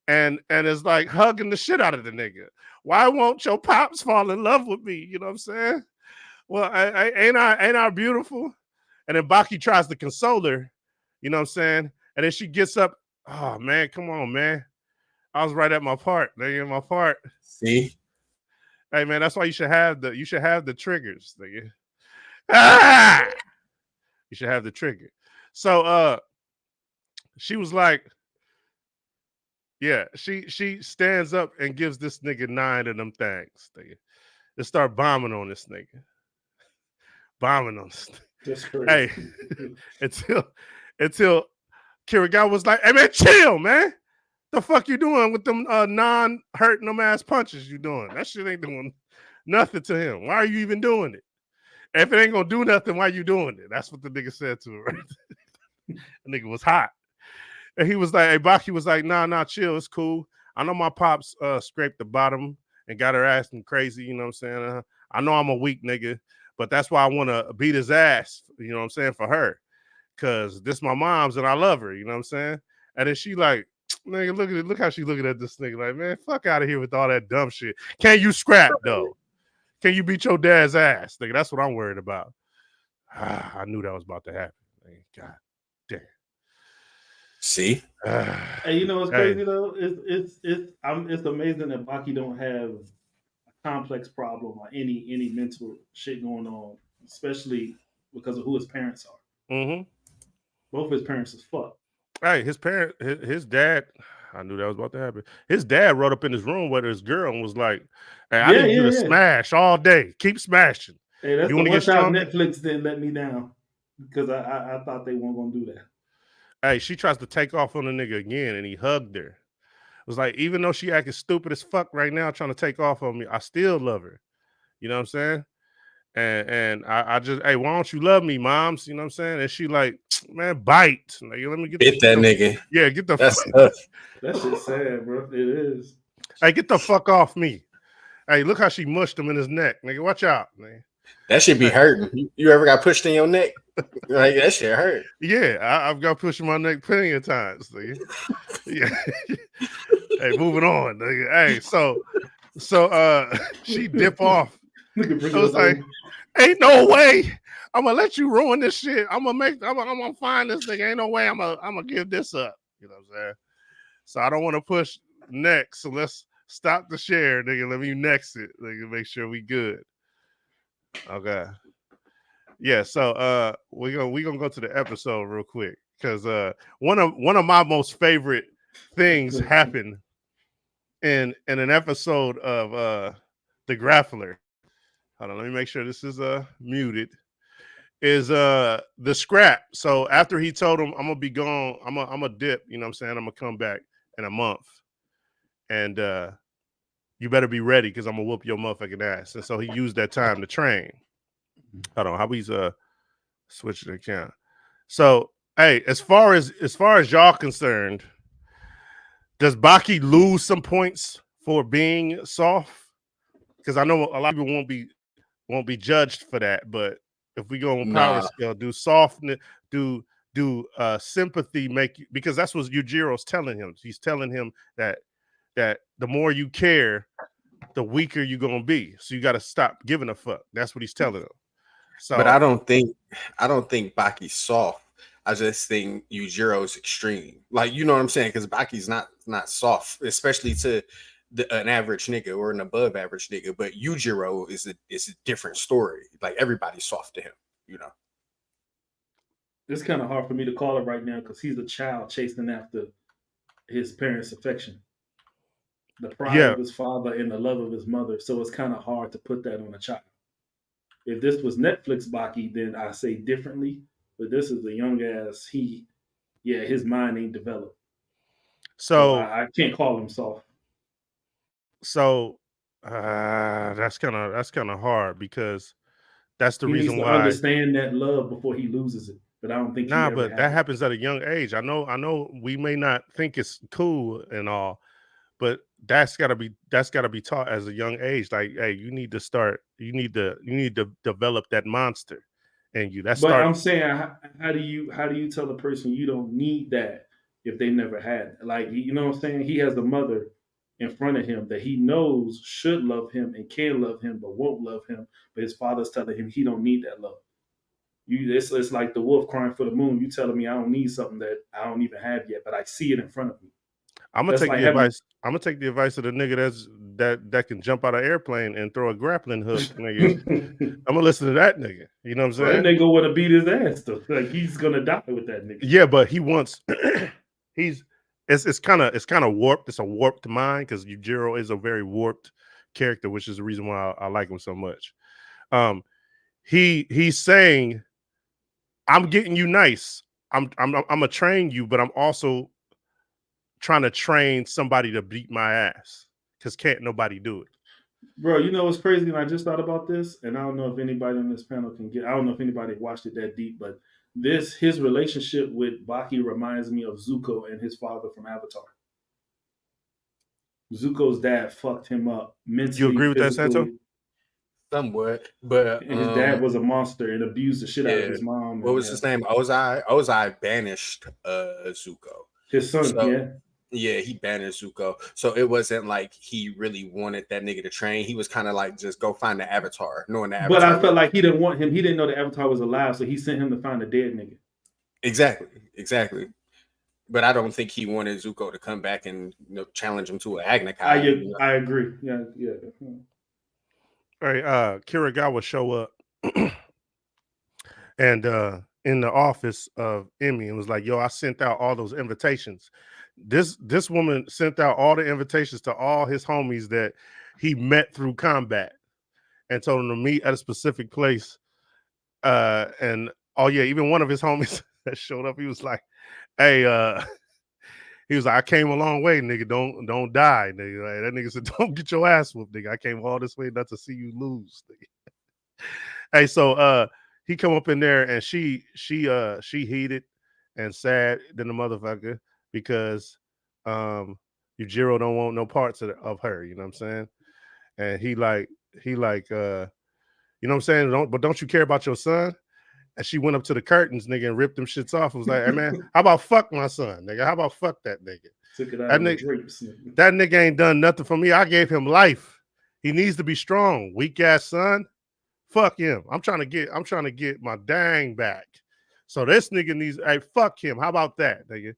and is like hugging the shit out of the nigga. Why won't your pops fall in love with me? You know what I'm saying? Well, ain't I beautiful? And then Baki tries to console her, you know what I'm saying? And then she gets up. Oh man, come on, man. I was right at my part, nigga. My part. See? Hey man, that's why you should have the triggers, nigga. Ah! You should have the trigger. So she was like, yeah, she stands up and gives this nigga 9 of them things, nigga. They start bombing on this nigga. Bombing on this nigga. That's crazy. Hey, until Kiragawa was like, hey man, chill, man. The fuck you doing with them non-hurting them ass punches you doing? That shit ain't doing nothing to him. Why are you even doing it? If it ain't gonna do nothing, why you doing it? That's what the nigga said to her. Right? The nigga was hot. And he was like, hey, Baki was like, nah, chill, it's cool. I know my pops scraped the bottom and got her ass and crazy, you know what I'm saying? I know I'm a weak nigga, but that's why I want to beat his ass, you know what I'm saying, for her. Because this my mom's and I love her, you know what I'm saying? And then she like, nigga, look how she looking at this nigga like, man, fuck out of here with all that dumb shit. Can you scrap, though? Can you beat your dad's ass? Nigga, that's what I'm worried about. I knew that was about to happen. God damn. See? Hey, you know what's crazy though? It's amazing that Baki don't have a complex problem or any mental shit going on, especially because of who his parents are. Mm-hmm. Both of his parents is fucked. Hey, his dad, I knew that was about to happen. His dad rode up in his room with his girl and was like, hey, I need you to smash all day. Keep smashing. Hey, that's the one time Netflix didn't let me down because I thought they weren't going to do that. Hey, she tries to take off on the nigga again and he hugged her. It was like, even though she acting stupid as fuck right now trying to take off on me, I still love her. You know what I'm saying? And I just, hey, why don't you love me, moms? You know what I'm saying? And she like, man, bite. Like, let me get that nigga. Yeah, get the That's that shit's sad, bro. It is. Hey, get the fuck off me. Hey, look how she mushed him in his neck. Nigga, watch out, man. That should be Hey. hurting. You ever got pushed in your neck? Like that shit hurt. Yeah, I've got pushed in my neck plenty of times, nigga. Yeah. Hey, moving on, nigga. Hey, so she dip off. Nigga, bring I it was up like, on. ain't no way. I'm gonna let you ruin this shit. I'm gonna find this nigga. Ain't no way I'm gonna give this up. You know what I'm saying? So I don't want to push next. So let's stop the share, nigga. Let me next it, nigga. Make sure we good. Okay. Yeah. So we gonna go to the episode real quick because one of my most favorite things happened in an episode of the Grappler. Hold on, let me make sure this is muted. Is the scrap. So after he told him I'm gonna be gone, I'm a dip, you know what I'm saying? I'm gonna come back in a month. And you better be ready because I'm gonna whoop your motherfucking ass. And so he used that time to train. Hold on, how he's switching the account. So hey, as far as y'all concerned, does Baki lose some points for being soft? Because I know a lot of people won't be judged for that, but if we go on power Nah, scale, do softness, do sympathy make you, because that's what Yujiro's telling him. He's telling him that the more you care, the weaker you're gonna be. So you got to stop giving a fuck. That's what he's telling him. but So I don't think Baki's soft. I just think Yujiro's extreme. Like you know what I'm saying? Because Baki's not soft, especially to an average nigga or an above average nigga. But Yujiro is a different story. Like everybody's soft to him. You know. It's kind of hard for me to call it right now because he's a child chasing after his parents' affection, the pride yeah, of his father, and the love of his mother. So it's kind of hard to put that on a child. If this was Netflix Baki, then I say differently. But this is a young ass. Yeah, his mind ain't developed. So so I can't call him soft. so that's kind of hard because that's the He needs reason to why. understand that love before he loses it. But I don't think he Nah, ever but had that it. happens at a young age. I know we may not think it's cool and all, but that's gotta be taught as a young age. Like, hey, you need to start. You need to develop that monster in you. That But start. I'm saying, how do you tell a person you don't need that if they never had it? Like you know what I'm saying? He has a mother in front of him that he knows should love him and can love him, but won't love him. But his father's telling him he don't need that love. It's like the wolf crying for the moon. You telling me I don't need something that I don't even have yet, but I see it in front of me. I'm gonna That's take like the having. advice. I'm gonna take the advice of the nigga that can jump out of airplane and throw a grappling hook, nigga. I'm gonna listen to that nigga. You know what I'm Well, that saying? nigga want to beat his ass though. Like he's gonna die with that nigga. Yeah, but he wants. he's it's kind of warped. It's a warped mind because Yujiro is a very warped character, which is the reason why I like him so much. Um, he's saying, "I'm getting you nice. I'm gonna train you, but I'm also trying to train somebody to beat my ass because can't nobody do it." Bro, you know what's crazy? And I just thought about this, and I don't know if anybody on this panel can get. I don't know if anybody watched it that deep, but his relationship with Baki reminds me of Zuko and his father from Avatar. Zuko's dad fucked him up You mentally, agree with that, Santo? physically, Somewhat, but and his dad was a monster and abused the shit out of yeah. his mom. What And was yeah, his name? Ozai. Ozai banished Zuko. his son, So yeah. yeah, he banished Zuko. So it wasn't like he really wanted that nigga to train. He was kind of like just go find the Avatar, knowing the But Avatar I was felt like he didn't want him. He didn't know the Avatar was alive, so he sent him to find a dead nigga. exactly. But I don't think he wanted Zuko to come back and challenge him to a I Agnakai. I agree. Yeah, yeah. All right, Kiragawa show up and in the office of Emmy and was like, "Yo, I sent out all those invitations. This woman sent out all the invitations to all his homies that he met through combat and told him to meet at a specific place. And oh yeah, even one of his homies that showed up, he was like, "Hey, he was like, I came a long way, nigga. Don't die, nigga." Like, that nigga said, "Don't get your ass whooped, nigga. I came all this way not to see you lose, nigga." Hey, so he come up in there and she heated and sad than the motherfucker because Yujiro don't want no parts of her. You know what I'm saying? And he like, you know what I'm saying? Don't you care about your son? And she went up to the curtains, nigga, and ripped them shits off. And was like, hey man, how about fuck my son, nigga? How about fuck that nigga? Took it out That of the nigga, drapes. that nigga ain't done nothing for me. I gave him life. He needs to be strong. Weak ass son. Fuck him. I'm trying to get my dang back. So this nigga needs, hey, fuck him. How about that, nigga?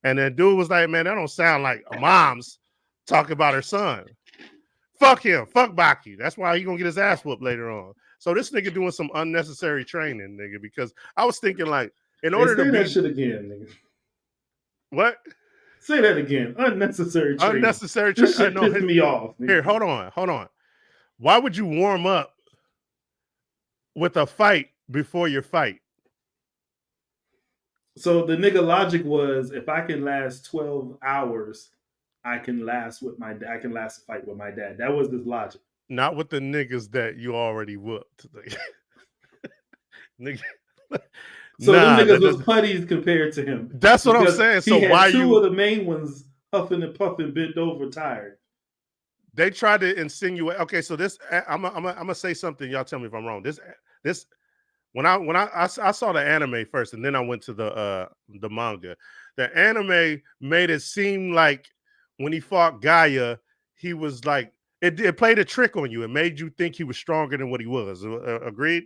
And then dude was like, man, that don't sound like a mom's talking about her son. Fuck him. Fuck Baki. That's why he gonna get his ass whooped later on. So this nigga doing some unnecessary training, nigga, because I was thinking like, in order to say that be shit again, nigga. what? Say that again. Unnecessary training. Unnecessary This training. shit pissed me off. Nigga. Here, hold on. Why would you warm up with a fight before your fight? So the nigga logic was, if I can last 12 hours, I can last a fight with my dad. That was his logic. Not with the niggas that you already whooped. Nigga. So them niggas was putties compared to him. That's what I'm saying. So why two of the main ones huffing and puffing, bent over, tired. They tried to insinuate. Okay, so this I'm gonna say something. Y'all tell me if I'm wrong. This when I saw the anime first, and then I went to the manga. The anime made it seem like when he fought Gaia, he was like it played a trick on you. It made you think he was stronger than what he was. Agreed?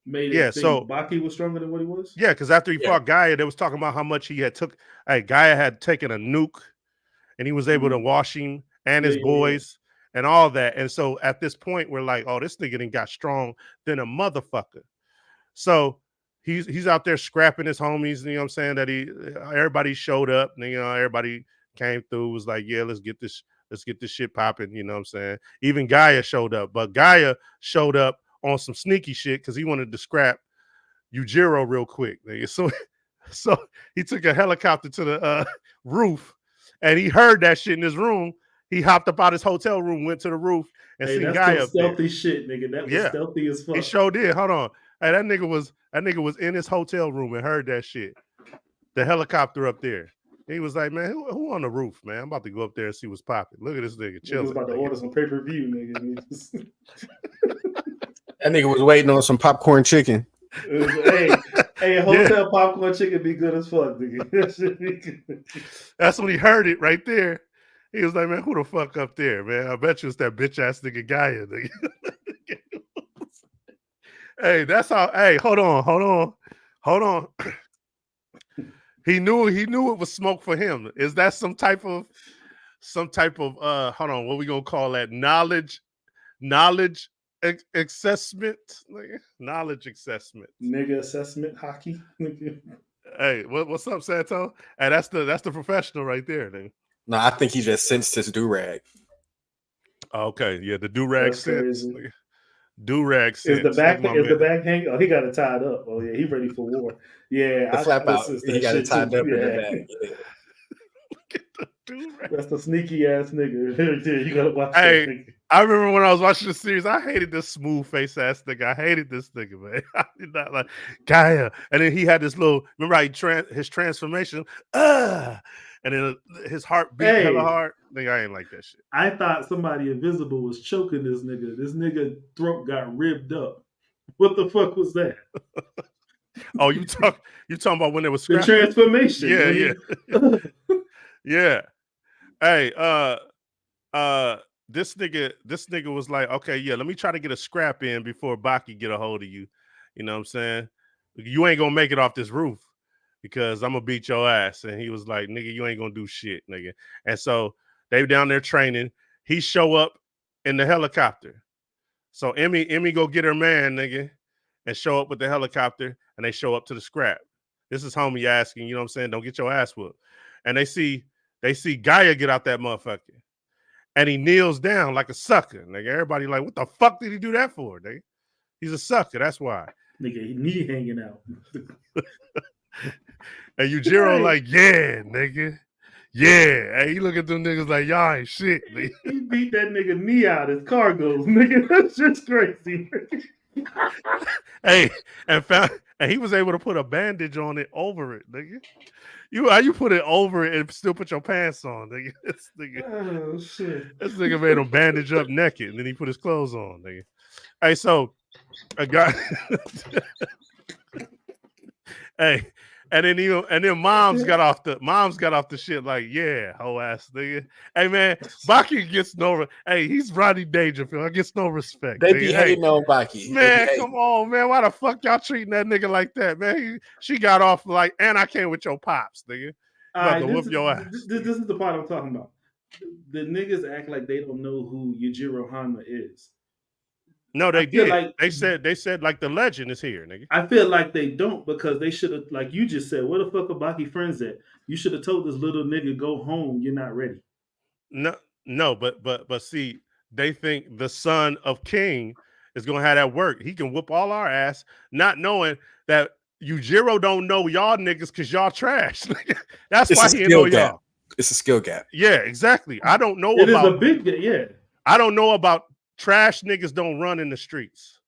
Made it think Baki was stronger than what he was? Yeah, because after he fought Gaia, they was talking about how much he had took. Gaia had taken a nuke, and he was able to wash him and his boys and all that. And so at this point, we're like, oh, this nigga done got strong than a motherfucker. So he's out there scrapping his homies. You know what I'm saying? That everybody showed up. And, everybody came through. Was like, yeah, let's get this shit popping. You know what I'm saying? Even Gaia showed up, but Gaia showed up on some sneaky shit because he wanted to scrap Yujiro real quick. So he took a helicopter to the roof, and he heard that shit in his room. He hopped up out his hotel room, went to the roof, and seen Guy up there. Stealthy shit, nigga. That was stealthy as fuck. He sure did. Hold on. Hey, that nigga was in his hotel room and heard that shit. The helicopter up there. He was like, man, who on the roof, man? I'm about to go up there and see what's popping. Look at this nigga chilling. He was about to order some pay-per-view, nigga. That nigga was waiting on some popcorn chicken. Hey, hotel popcorn chicken be good as fuck, nigga. That's when he heard it right there. He was like, man, who the fuck up there, man? I bet you it's that bitch ass nigga Gaia, nigga. Hey, that's how. Hey, hold on. He knew it was smoke for him. Is that some type of hold on, what we gonna call that? Knowledge assessment, knowledge assessment, nigga assessment hockey. Hey, what's up, Santo? Hey, that's the professional right there, nigga. No, I think he just sensed his do-rag. Okay, yeah, the do-rag sense. Do-rag sense. Is the back hang? Oh, he got it tied up. Oh yeah, he ready for war. Yeah, the flap out. He got it tied up in the back. Yeah. That's the sneaky ass nigga. You gotta watch. Hey, that nigga. I remember when I was watching the series, I hated this smooth face ass nigga. I hated this nigga, man. I did not like Gaia. And then he had this little, remember how his transformation, and then his heart beat hella hard. Nigga, I ain't like that shit. I thought somebody invisible was choking this nigga. This nigga throat got ripped up. What the fuck was that? Oh, you talking about when there was the transformation? Yeah. Yeah. Hey, this nigga was like, okay, yeah, let me try to get a scrap in before Baki get a hold of you. You know what I'm saying? You ain't gonna make it off this roof because I'm gonna beat your ass. And he was like, nigga, you ain't gonna do shit, nigga. And so they down there training. He show up in the helicopter. So Emmy go get her man, nigga, and show up with the helicopter, and they show up to the scrap. This is homie asking, you know what I'm saying? Don't get your ass whooped. And they see Gaia get out that motherfucker. And he kneels down like a sucker. Nigga, everybody like, what the fuck did he do that for, nigga? He's a sucker, that's why. Nigga, he knee hanging out. And Yujiro like, yeah, nigga. Yeah. Hey, he look at them niggas like, y'all ain't shit, nigga. He beat that nigga knee out his cargoes, nigga. That's just crazy. Hey, and he was able to put a bandage on it over it, nigga. How you put it over it and still put your pants on, nigga? Oh shit! This nigga made him bandage up naked, and then he put his clothes on, nigga. Hey, so a guy, hey, and then moms got off the shit like, yeah, hoe ass nigga. Hey man, Baki gets no. Hey, he's Rodney Dangerfield. I gets no respect. They Nigga. be Hey, hating on Baki. man, come on, man. Why the fuck y'all treating that nigga like that, man? She got off like, and I came with your pops, nigga. All About right, to whoop your ass. this is the part I'm talking about. The niggas act like they don't know who Yujiro Hanma is. No, I they feel did. like They said like the legend is here, nigga. I feel like they don't because they should have, like you just said, where the fuck are Baki friends at? You should have told this little nigga go home. You're not ready. No, but see, they think the son of King is gonna have that work. He can whoop all our ass, not knowing that Yujiro don't know y'all niggas because y'all trash. That's It's a why he didn't know skill gap. y'all. It's a skill gap. Yeah, exactly. I don't know It is a about big, yeah. I don't know about trash niggas don't run in the streets.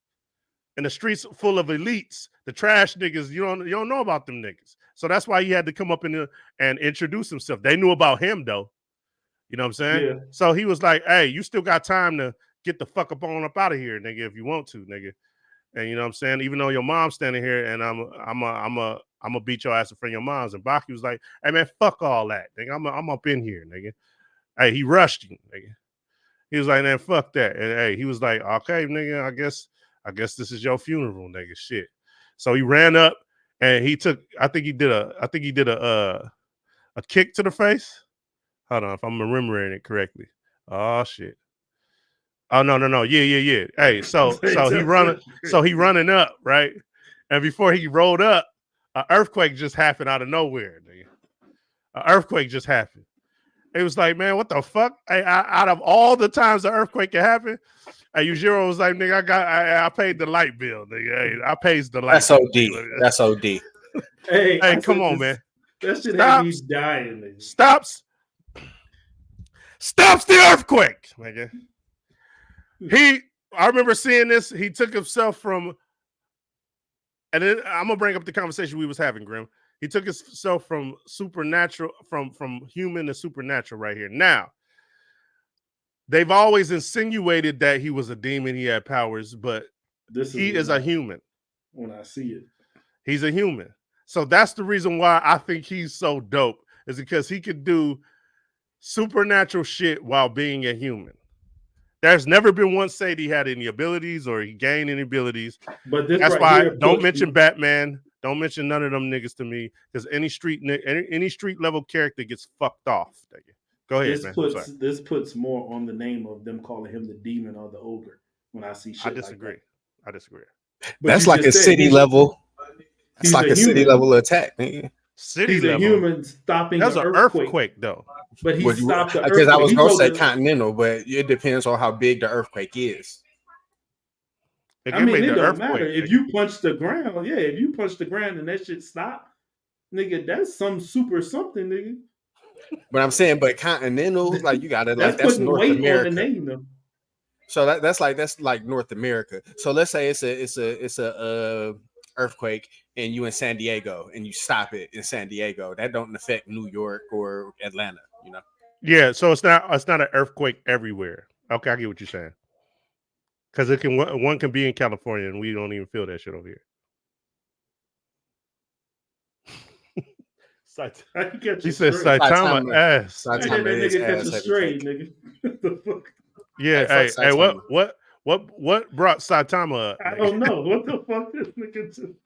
And the streets full of elites, the trash niggas, you don't know about them niggas. So that's why he had to come up and introduce himself. They knew about him though. You know what I'm saying? Yeah. So he was like, hey, you still got time to get the fuck up out of here, nigga, if you want to, nigga. And you know what I'm saying? Even though your mom's standing here and I'm a beat your ass in front of your mom's. And Baki was like, hey man, fuck all that, nigga. I'm up in here, nigga. Hey, he rushed you, nigga. He was like, man, fuck that. And hey, he was like, okay, nigga, I guess this is your funeral, nigga. Shit. So he ran up and he took, I think he did a kick to the face. Hold on, if I'm remembering it correctly. Oh shit. Oh no. Yeah. Hey, so he running up, right? And before he rolled up, an earthquake just happened out of nowhere, nigga. An earthquake just happened. It was like, man, what the fuck? Hey, out of all the times the earthquake can happen, hey, Yujiro was like, nigga, I paid the light bill, nigga. Hey, I pays the light That's bill. OD. That's OD. Hey, come on, man. That shit had me dying, nigga. Stops the earthquake, nigga. I remember seeing this. He took himself from, and then I'm gonna bring up the conversation we was having, Grim. He took himself from supernatural, from human to supernatural right here. Now, they've always insinuated that he was a demon, he had powers, but he is a human. When I see it. He's a human. So that's the reason why I think he's so dope, is because he could do supernatural shit while being a human. There's never been one say he had any abilities or he gained any abilities. But this that's right why here don't mention Batman. Don't mention none of them niggas to me, because any street level character gets fucked off. Go ahead, man. This puts more on the name of them calling him the demon or the ogre. When I see shit, I disagree. But that's like a city level. It's like a city level attack, nigga. City he's level. A human stopping. That's an earthquake, though. But he stopped the earthquake. Because I was gonna say continental, but it depends on how big the earthquake is. I mean, it don't matter if you punch the ground. Yeah, if you punch the ground and that shit stop, nigga, that's some super something, nigga. But I'm saying, but continental, like you gotta like that's North weight America. On the name, though. So that's like North America. So let's say it's a earthquake and you in San Diego and you stop it in San Diego. That don't affect New York or Atlanta, you know. Yeah, so it's not an earthquake everywhere. Okay, I get what you're saying. Because one can be in California and we don't even feel that shit over here. He said Saitama ass. Saitama catch a stray, nigga. The fuck? Yeah, hey, what brought Saitama up? I don't know. What the fuck this nigga do?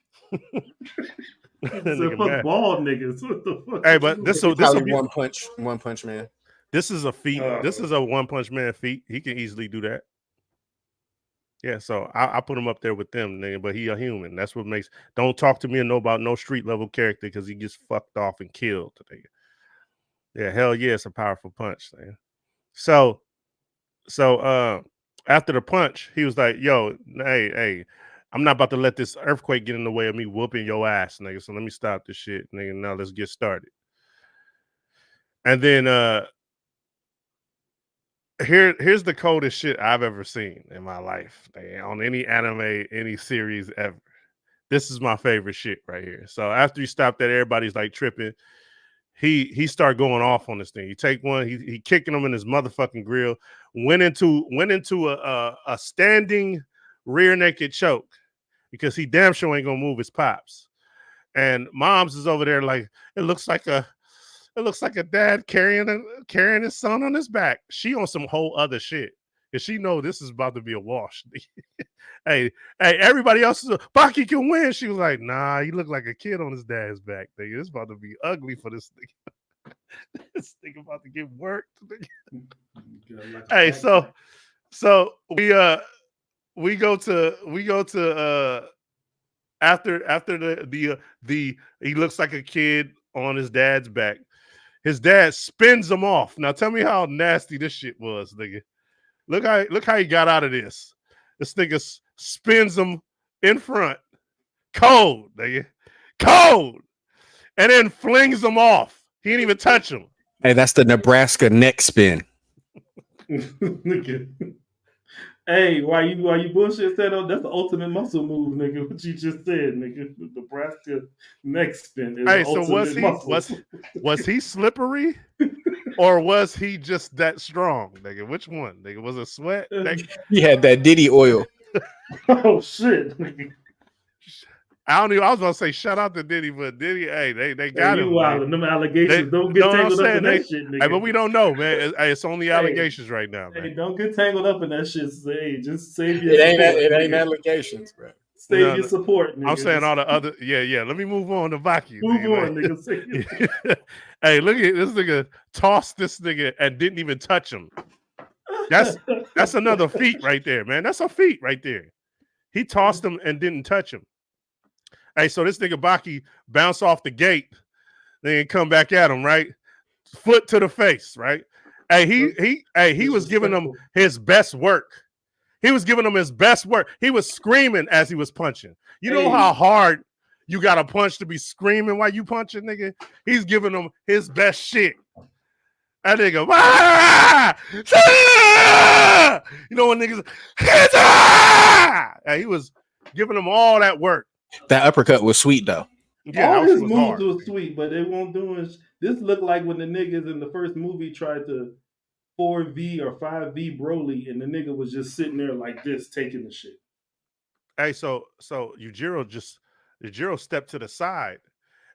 Fuck bald niggas. What the fuck? Hey, but this will be one punch man. This is a feat. This is a One Punch Man feat. He can easily do that. Yeah, so I put him up there with them, nigga, but he a human. That's what makes. Don't talk to me and know about no street level character because he gets fucked off and killed. Nigga. Yeah, hell yeah, it's a powerful punch, nigga. So after the punch, he was like, "Yo, hey, I'm not about to let this earthquake get in the way of me whooping your ass, nigga. So let me stop this shit, nigga. Now let's get started." And then here's the coldest shit I've ever seen in my life, man, on any anime, any series ever. This is my favorite shit right here. So after you stop that, everybody's like tripping. he started going off on this thing. He take one, he kicking him in his motherfucking grill, went into a standing rear naked choke because he damn sure ain't gonna move his pops. And Moms is over there like it looks like a dad carrying his son on his back. She on some whole other shit. Cause she know this is about to be a wash. hey, everybody else is Baki can win. She was like, nah, he looked like a kid on his dad's back. Nigga. It's about to be ugly for this thing. This thing about to get worked. Hey, so we go to after the he looks like a kid on his dad's back. His dad spins him off. Now tell me how nasty this shit was, nigga. Look how he got out of this. This nigga spins him in front, cold, nigga, cold, and then flings him off. He didn't even touch him. Hey, that's the Nebraska neck spin. Hey, why you bullshit that? That's the ultimate muscle move, nigga. What you just said, nigga. Nebraska neck spin is hey, so was he slippery? Or was he just that strong, nigga? Which one, nigga? Was it sweat? He had that Diddy oil. Oh shit! I don't even. I was gonna say shout out to Diddy, but Diddy, hey, they got him. Wild. Them allegations don't get tangled up in that shit, nigga. Hey, but we don't know, man. It's only allegations right now, man. Hey, don't get tangled up in that shit. Hey, just save your. It ain't allegations, bro. Save your support, nigga. I'm saying all the other. Yeah. Let me move on to Baki. Move on, nigga. Hey, look at this nigga tossed this nigga and didn't even touch him. That's another feat right there, man. That's a feat right there. He tossed him and didn't touch him. Hey, so this nigga Baki bounced off the gate, then come back at him, right? Foot to the face, right? Hey, he was giving him his best work. He was giving him his best work. He was screaming as he was punching. You know how hard you got to punch to be screaming while you punching, nigga? He's giving him his best shit. That nigga, you know when niggas, he was giving him all that work. That uppercut was sweet though. Yeah, all his moves were sweet, but they won't do it. This looked like when the niggas in the first movie tried to 4V or 5V Broly, and the nigga was just sitting there like this, taking the shit. Hey, so Yujiro stepped to the side,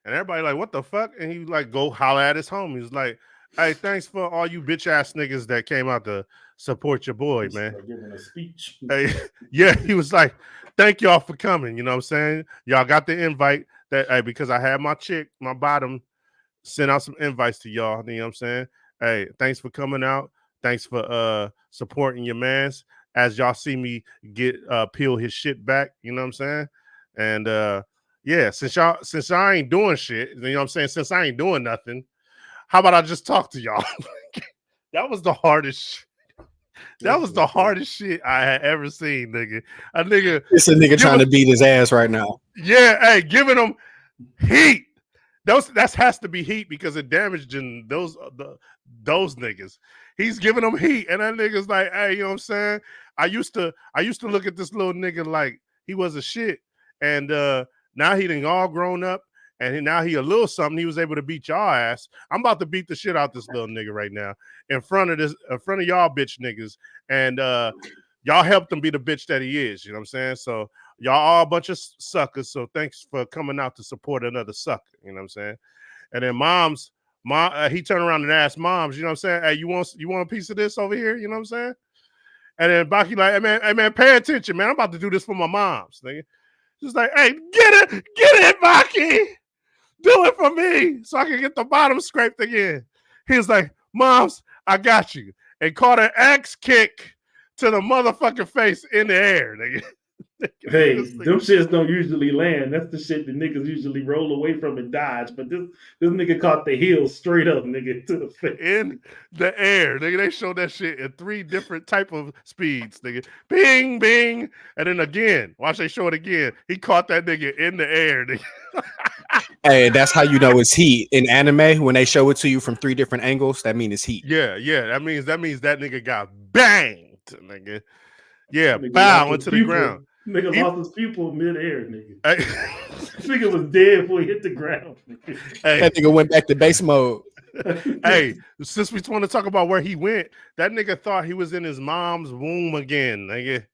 and everybody like, what the fuck? And he like go holler at his homie. He's like, hey, thanks for all you bitch ass niggas that came out to support your boy, man. Giving a speech. Hey, yeah, he was like, thank y'all for coming. You know what I'm saying? Y'all got the invite because I had my bottom sent out some invites to y'all. You know what I'm saying? Hey, thanks for coming out. Thanks for supporting your mans. As y'all see me get peel his shit back, you know what I'm saying? And yeah, since I ain't doing shit, you know what I'm saying? Since I ain't doing nothing, how about I just talk to y'all? That was the hardest. That was the hardest shit I had ever seen, nigga. It's a nigga trying to beat his ass right now. Yeah, hey, giving him heat. That has to be heat because it damaged those niggas. He's giving them heat, and that nigga's like, hey, you know what I'm saying? I used to look at this little nigga like he was a shit, and now he done all grown up, and now he a little something. He was able to beat y'all ass. I'm about to beat the shit out this little nigga right now in front of y'all bitch niggas, and y'all helped him be the bitch that he is. You know what I'm saying? So y'all all a bunch of suckers. So thanks for coming out to support another sucker. You know what I'm saying? And then he turned around and asked Moms, you know what I'm saying? Hey, you want a piece of this over here? You know what I'm saying? And then Baki like, hey man, pay attention, man. I'm about to do this for my moms, nigga. Just like, hey, get it, Baki. Do it for me so I can get the bottom scraped again. He was like, Moms, I got you. And caught an axe kick to the motherfucking face in the air, nigga. Hey, them shits don't usually land. That's the shit that niggas usually roll away from and dodge. But this nigga caught the heel straight up, nigga, to the face. In the air, nigga. They showed that shit in 3 different type of speeds, nigga. Bing, bing. And then again, watch they show it again. He caught that nigga in the air, nigga. Hey, that's how you know it's heat. In anime, when they show it to you from 3 different angles, that means it's heat. Yeah. That means that nigga got banged, nigga. Yeah, bow into the ground. Nigga He- lost his pupil mid-air, nigga. Hey, Nigga was dead before he hit the ground. hey, That nigga went back to base mode. hey, since we want to talk about where he went, that nigga thought he was in his mom's womb again, nigga.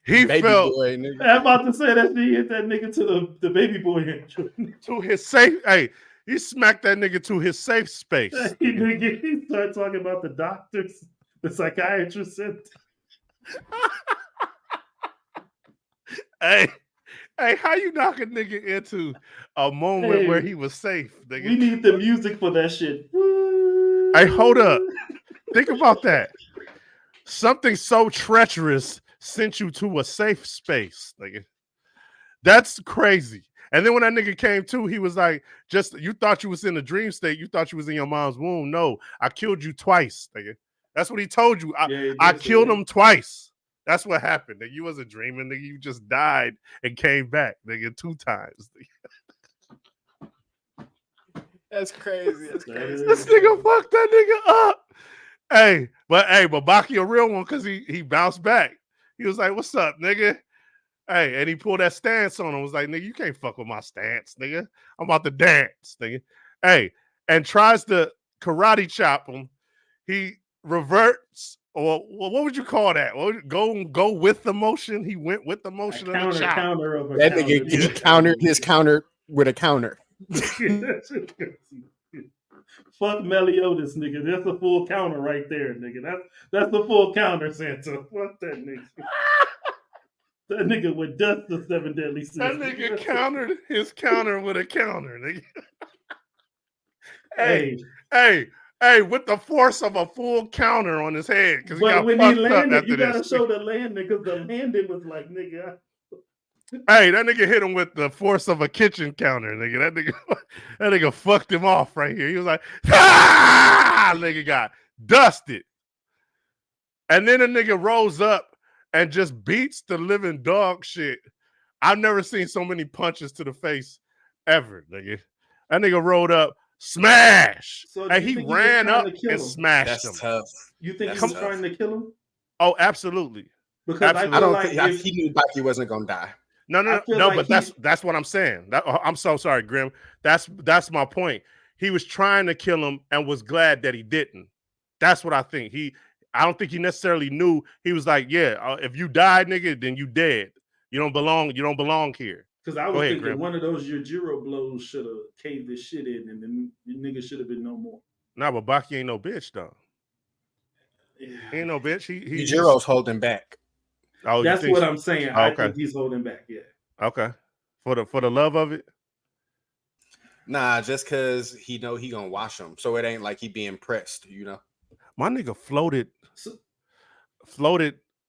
He Baby felt boy, nigga. I'm about to say that he hit that nigga to the baby boy intro. to his safe. Hey, he smacked that nigga to his safe space. He started talking about the doctors, the psychiatrist said. Hey, how you knock a nigga into a moment Hey, where he was safe, nigga? We need the music for that shit. Hey, hold up. Think about that. Something so treacherous sent you to a safe space, nigga. That's crazy. And then when that nigga came to, he was like, just you thought you was in a dream state. You thought you was in your mom's womb. No, I killed you twice, nigga. That's what he told you. I killed him twice. That's what happened. Nigga. You wasn't dreaming, nigga. You just died and came back, nigga, 2 times. Nigga. That's crazy. That's crazy. This nigga fucked that nigga up. Hey, but Baki a real one because he bounced back. He was like, "What's up, nigga?" Hey, and he pulled that stance on him. Was like, "Nigga, you can't fuck with my stance, nigga. I'm about to dance, nigga." Hey, and tries to karate chop him. He reverts, or what would you call that? Go with the motion. He went with the motion of the chop. Counter of a That counter. nigga, he countered his counter with a counter. Fuck Meliodas, nigga. That's a full counter right there, nigga. That's the full counter, Santa. Fuck that nigga. That nigga would dust the 7 deadly sins. That nigga countered his counter with a counter, nigga. Hey, with the force of a full counter on his head. But when he landed, you gotta show the landing because the landing was like, nigga. Hey, that nigga hit him with the force of a kitchen counter, nigga. That nigga fucked him off right here. He was like, ah! Nigga got dusted. And then the nigga rose up and just beats the living dog shit. I've never seen so many punches to the face ever, nigga. That nigga rolled up, smash. So and he ran up and smashed him. That's tough. You think he was trying to kill him? Oh, absolutely. Because absolutely. I don't think he knew Baki wasn't gonna die. No, like but that's what I'm saying. I'm so sorry, Grim. That's my point. He was trying to kill him and was glad that he didn't. That's what I think. I don't think he necessarily knew. He was like, yeah, if you die, nigga, then you dead. You don't belong here. Because I was thinking Grim. One of those Yujiro blows should have caved this shit in, and then the nigga should have been no more. Nah, but Baki ain't no bitch though. Yeah. He ain't no bitch. Yujiro's holding back. Oh, that's what I'm saying. Oh, okay. I think he's holding back. Yeah. Okay. For the love of it. Nah, just because he know he gonna wash him, so it ain't like he being pressed. You know. My nigga floated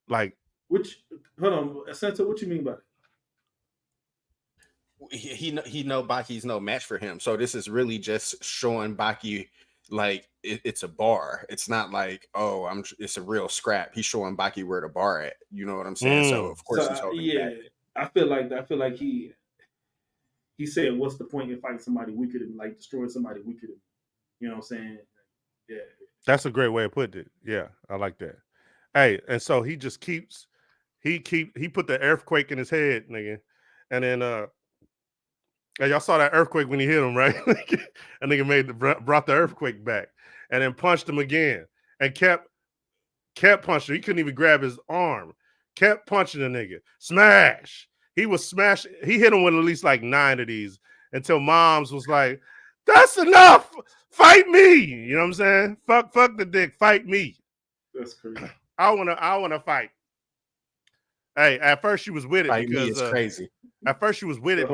like. Which hold on, Santa. What you mean by it? He know Baki's no match for him. So this is really just showing Baki like it's a bar. It's not like it's a real scrap. He's showing Baki where the bar at. You know what I'm saying? So of course he's holding back. I feel like he said, "What's the point in fighting somebody weaker than like destroying somebody weaker than?" You know what I'm saying? Yeah, that's a great way of putting it. Yeah, I like that. Hey, and so he just keeps he put the earthquake in his head, nigga, and then y'all saw that earthquake when he hit him, right? And nigga brought the earthquake back, and then punched him again, and kept punching. He couldn't even grab his arm. Kept punching the nigga. Smash. He was smashed. He hit him with at least like 9 of these until Moms was like, "That's enough. Fight me." You know what I'm saying? Fuck the dick. Fight me. That's crazy. I wanna fight. Hey, at first she was with it because it's crazy. At first she was with it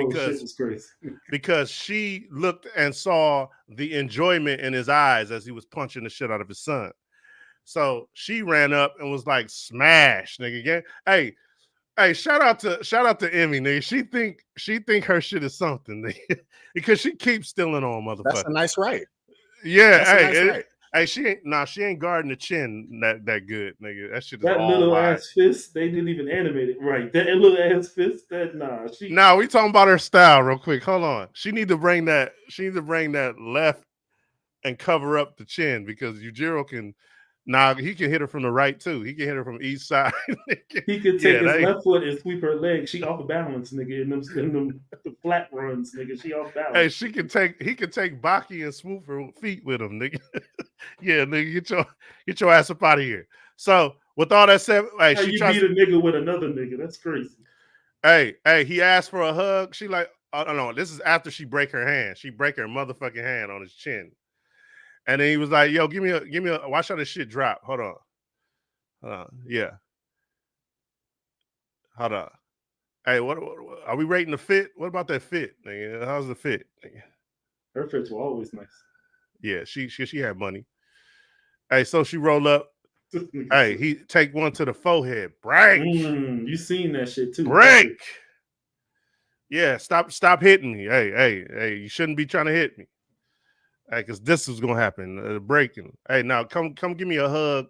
because she looked and saw the enjoyment in his eyes as he was punching the shit out of his son. So she ran up and was like, "Smash, nigga!" Again. Hey, shout out to Emmy, nigga. She think her shit is something, nigga, because she keeps stealing on motherfuckers. That's a nice right. Yeah, hey, she ain't guarding the chin that good, nigga. That shit is that all little wide. Ass fist. They didn't even animate it right. That little ass fist. We talking about her style real quick. Hold on. She need to bring that left and cover up the chin because Yujiro can Nah, he can hit her from the right too. He can hit her from each side. He could take his that ain't- left foot and sweep her leg. She off balance, nigga. In them the flat runs, nigga. She off Hey, balance. he can take Baki and swoop her feet with him, nigga. Yeah, nigga, get your ass up out of here. So with all that said, hey, How she you tries. beat a nigga with another nigga? That's crazy. Hey, he asked for a hug. She like, oh no, this is after she break her hand. She break her motherfucking hand on his chin, and then he was like, "Yo, give me a. Watch how this shit drop. Hold on, yeah, hold on. Hey, what are we rating the fit? What about that fit, nigga? How's the fit, nigga? Her fits were always nice. Yeah, she had money. Hey, so she roll up. Hey, he take one to the forehead. Break. You seen that shit too. Break. Yeah, stop hitting me. Hey, you shouldn't be trying to hit me. Hey, because this is gonna happen. Breaking. Hey, now come give me a hug.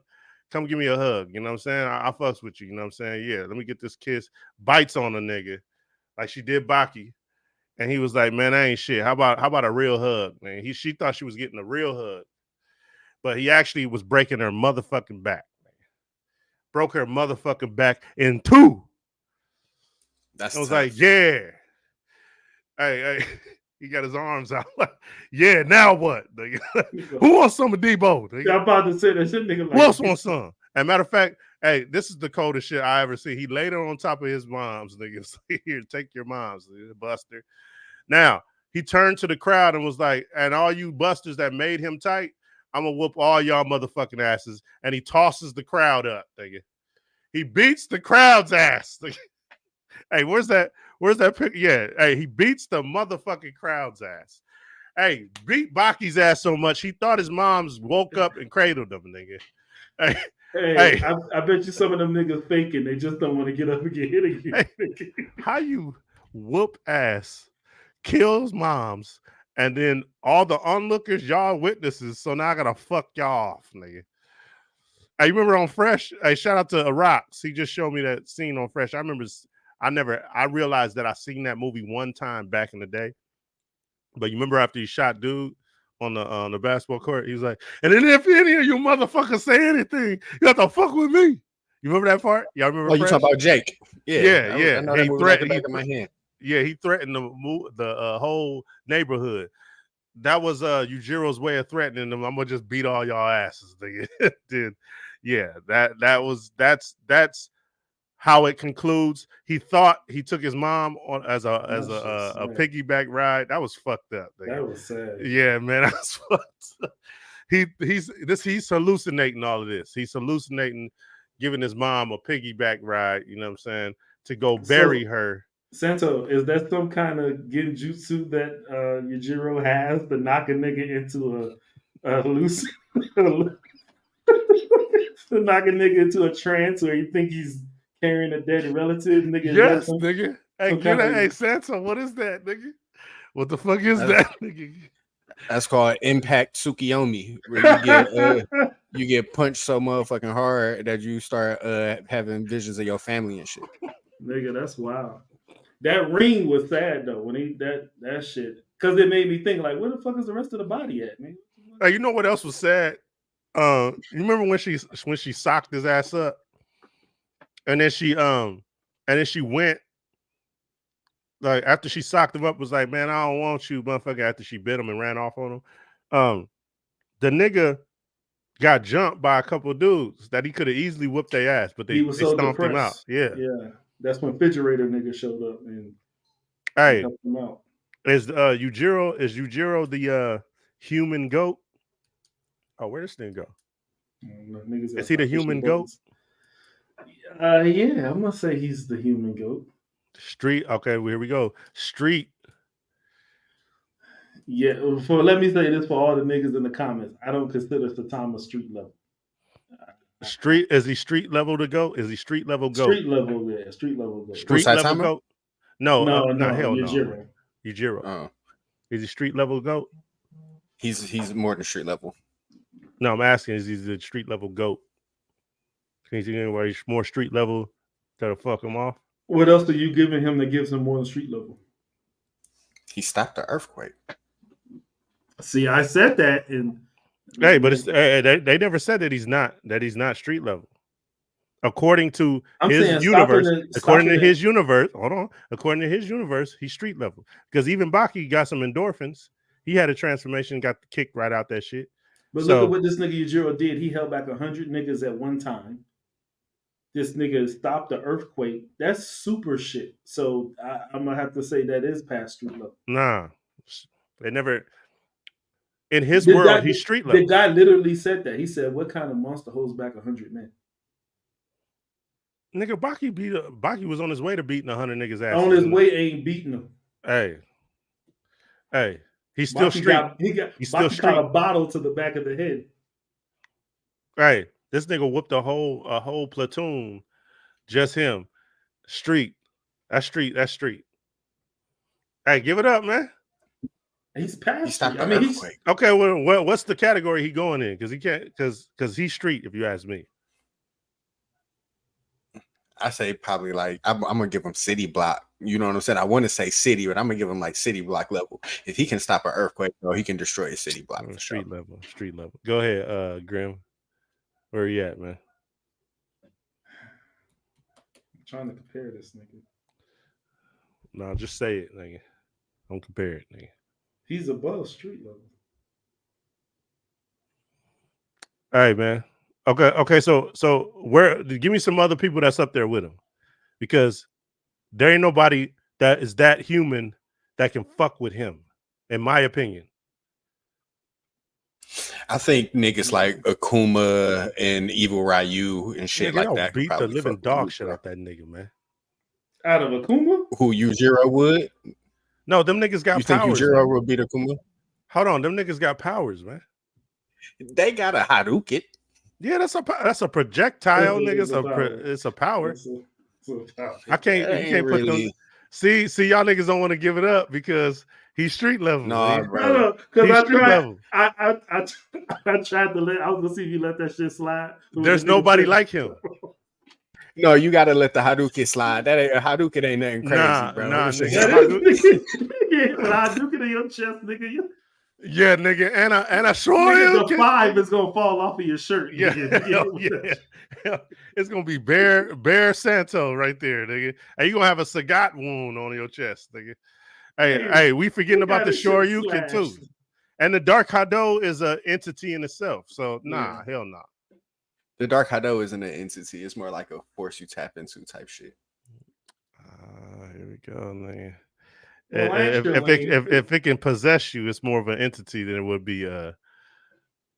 Come give me a hug. You know what I'm saying? I fucks with you. You know what I'm saying? Yeah, let me get this kiss. Bites on a nigga like she did Baki. And he was like, man, that ain't shit. How about a real hug, man? She thought she was getting a real hug. But he actually was breaking her motherfucking back. Broke her motherfucking back in two. That's I was tough. like, yeah. Hey, he got his arms out. Yeah, now what? Who wants some of Debo? I'm about to say that shit, nigga. Who else wants some? And matter of fact, hey, this is the coldest shit I ever see. He laid her on top of his mom's, nigga. Here, take your mom's, buster. Now, he turned to the crowd and was like, and all you busters that made him tight, I'm gonna whoop all y'all motherfucking asses. And he tosses the crowd up, nigga. He beats the crowd's ass. Hey, where's that pic? Yeah, hey, he beats the motherfucking crowd's ass. Hey, beat Baki's ass so much he thought his mom's woke up and cradled him, nigga. Hey, I bet you some of them niggas faking. They just don't want to get up and get hit again. Hey, how you whoop ass, kills moms, and then all the onlookers, y'all witnesses, so now I gotta fuck y'all off, nigga. Hey, you remember on Fresh? Hey, shout out to Rocks. He just showed me that scene on Fresh. I realized that I seen that movie one time back in the day. But you remember after he shot dude on the basketball court, he was like, and then if any of you motherfuckers say anything, you have to fuck with me. You remember that part? Y'all remember? Oh, you talking about Jake? Yeah. I know that movie like the back of my hand. Yeah, he threatened the whole neighborhood. That was Yujiro's way of threatening them. I'm gonna just beat all y'all asses, nigga. Dude, yeah, that's how it concludes. He thought he took his mom on as a piggyback ride. That was fucked up, nigga. That was sad. Yeah, man, that's fucked up. He's hallucinating all of this. He's hallucinating giving his mom a piggyback ride, you know what I'm saying, to go bury her. Santo, is that some kind of genjutsu that Yujiro has to knock a nigga into a loose to knock a nigga into a trance where you think he's carrying a dead relative? Nigga, yes, nigga. Hey, Santo, what is that, nigga? What the fuck is that, nigga? That's called Impact Tsukiyomi, where you get punched so motherfucking hard that you start having visions of your family and shit. Nigga, that's wild. That ring was sad though when he that shit, because it made me think like, where the fuck is the rest of the body at, man? Hey, you know what else was sad? You remember when she socked his ass up, and then she went. Like after she socked him up, was like, man, I don't want you, motherfucker. After she bit him and ran off on him, the nigga got jumped by a couple of dudes that he could have easily whooped their ass, but they stomped him out. Yeah, that's when Refrigerator nigga showed up and helped him out. Is Yujiro the human goat? Oh, where does this thing go? Is he the human goat? Yeah, I'm gonna say he's the human goat. Street. Okay, well, here we go. Street. Yeah, let me say this for all the niggas in the comments. I don't consider Satama street level. Street, is he street level to go? Is he street level goat? Street level, yeah. Street level goat. Street level goat? No, hell Yujiro. No. Yujiro. Oh. Is he street level goat? He's more than street level. No, I'm asking, is he the street level goat? Can you see anywhere he's more street level to fuck him off? What else are you giving him that gives him more than street level? He stopped the earthquake. See, I said that, and Hey, but it's they never said that he's not street level. According to I'm his saying universe, according to stopping his universe, hold on. According to his universe, he's street level. Because even Baki got some endorphins. He had a transformation, got kicked right out that shit. But look at So what this nigga Yujiro did. He held back 100 niggas at one time. This nigga stopped the earthquake. That's super shit. So I'm gonna have to say that is past street level. nah, they never. In his The world, guy, he's street the level. guy literally said that. He said, "What kind of monster holds back 100 men?" Nigga, Baki was on his way to beating 100 niggas ass. On his way, ain't beating them. Hey, he's still Baki street. He's still street. Got a bottle to the back of the head. Hey, this nigga whooped a whole platoon, just him. Street. That's street. That's street. Hey, give it up, man. He's past. I mean, he's okay. Well, what's the category he going in? Because he can't. Because he's street. If you ask me, I say probably like I'm gonna give him city block. You know what I'm saying? I want to say city, but I'm gonna give him like city block level. If he can stop an earthquake, he can destroy a city block. Street level. Street level. Go ahead, Grim. Where you at, man? I'm trying to compare this nigga. No, just say it, nigga. Don't compare it, nigga. He's above street level. All right, man. Okay. So where? Give me some other people that's up there with him, because there ain't nobody that is that human that can fuck with him, in my opinion. I think niggas like Akuma and Evil Ryu and shit like that beat the living dog shit out that nigga, man. Out of Akuma? Who Yujiro would? No, them niggas got powers. You think Yujiro would beat Akuma? Hold on, them niggas got powers, man. They got a Hadouken. Yeah, that's a projectile, nigga. It's a power. I can't. You can't put them. See, y'all niggas don't want to give it up because he's street level. No, bro. Because I tried. I tried to let. I was gonna see if you let that shit slide. There's nobody like him. No, you gotta let the Hadouken slide. That ain't a Hadouken ain't nothing crazy, bro. Nah, nigga. Hadouken in your chest, nigga. Yeah, nigga, and I sure the 5 is gonna fall off of your shirt. Yeah, yeah. It's gonna be Bear Santo right there, nigga. Hey, you gonna have a Sagat wound on your chest, nigga. Hey, we forgetting about the Shoryuken too, and the Dark Hado is an entity in itself. So hell nah. The Dark Hado isn't an entity; it's more like a force you tap into type shit. Here we go, nigga. Well, if it can possess you, it's more of an entity than it would be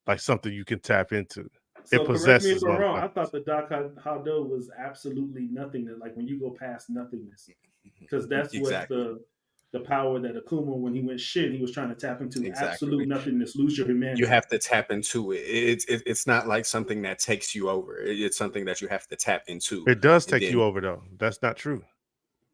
like something you can tap into. So it possesses. Correct me if I'm wrong. I thought the Dark Hado was absolutely nothingness, like when you go past nothingness, because that's exactly what the power that Akuma, when he went shit, he was trying to tap into absolute nothingness, lose your humanity. You have to tap into it. It's not like something that takes you over. It's something that you have to tap into. It does take you over, though. That's not true.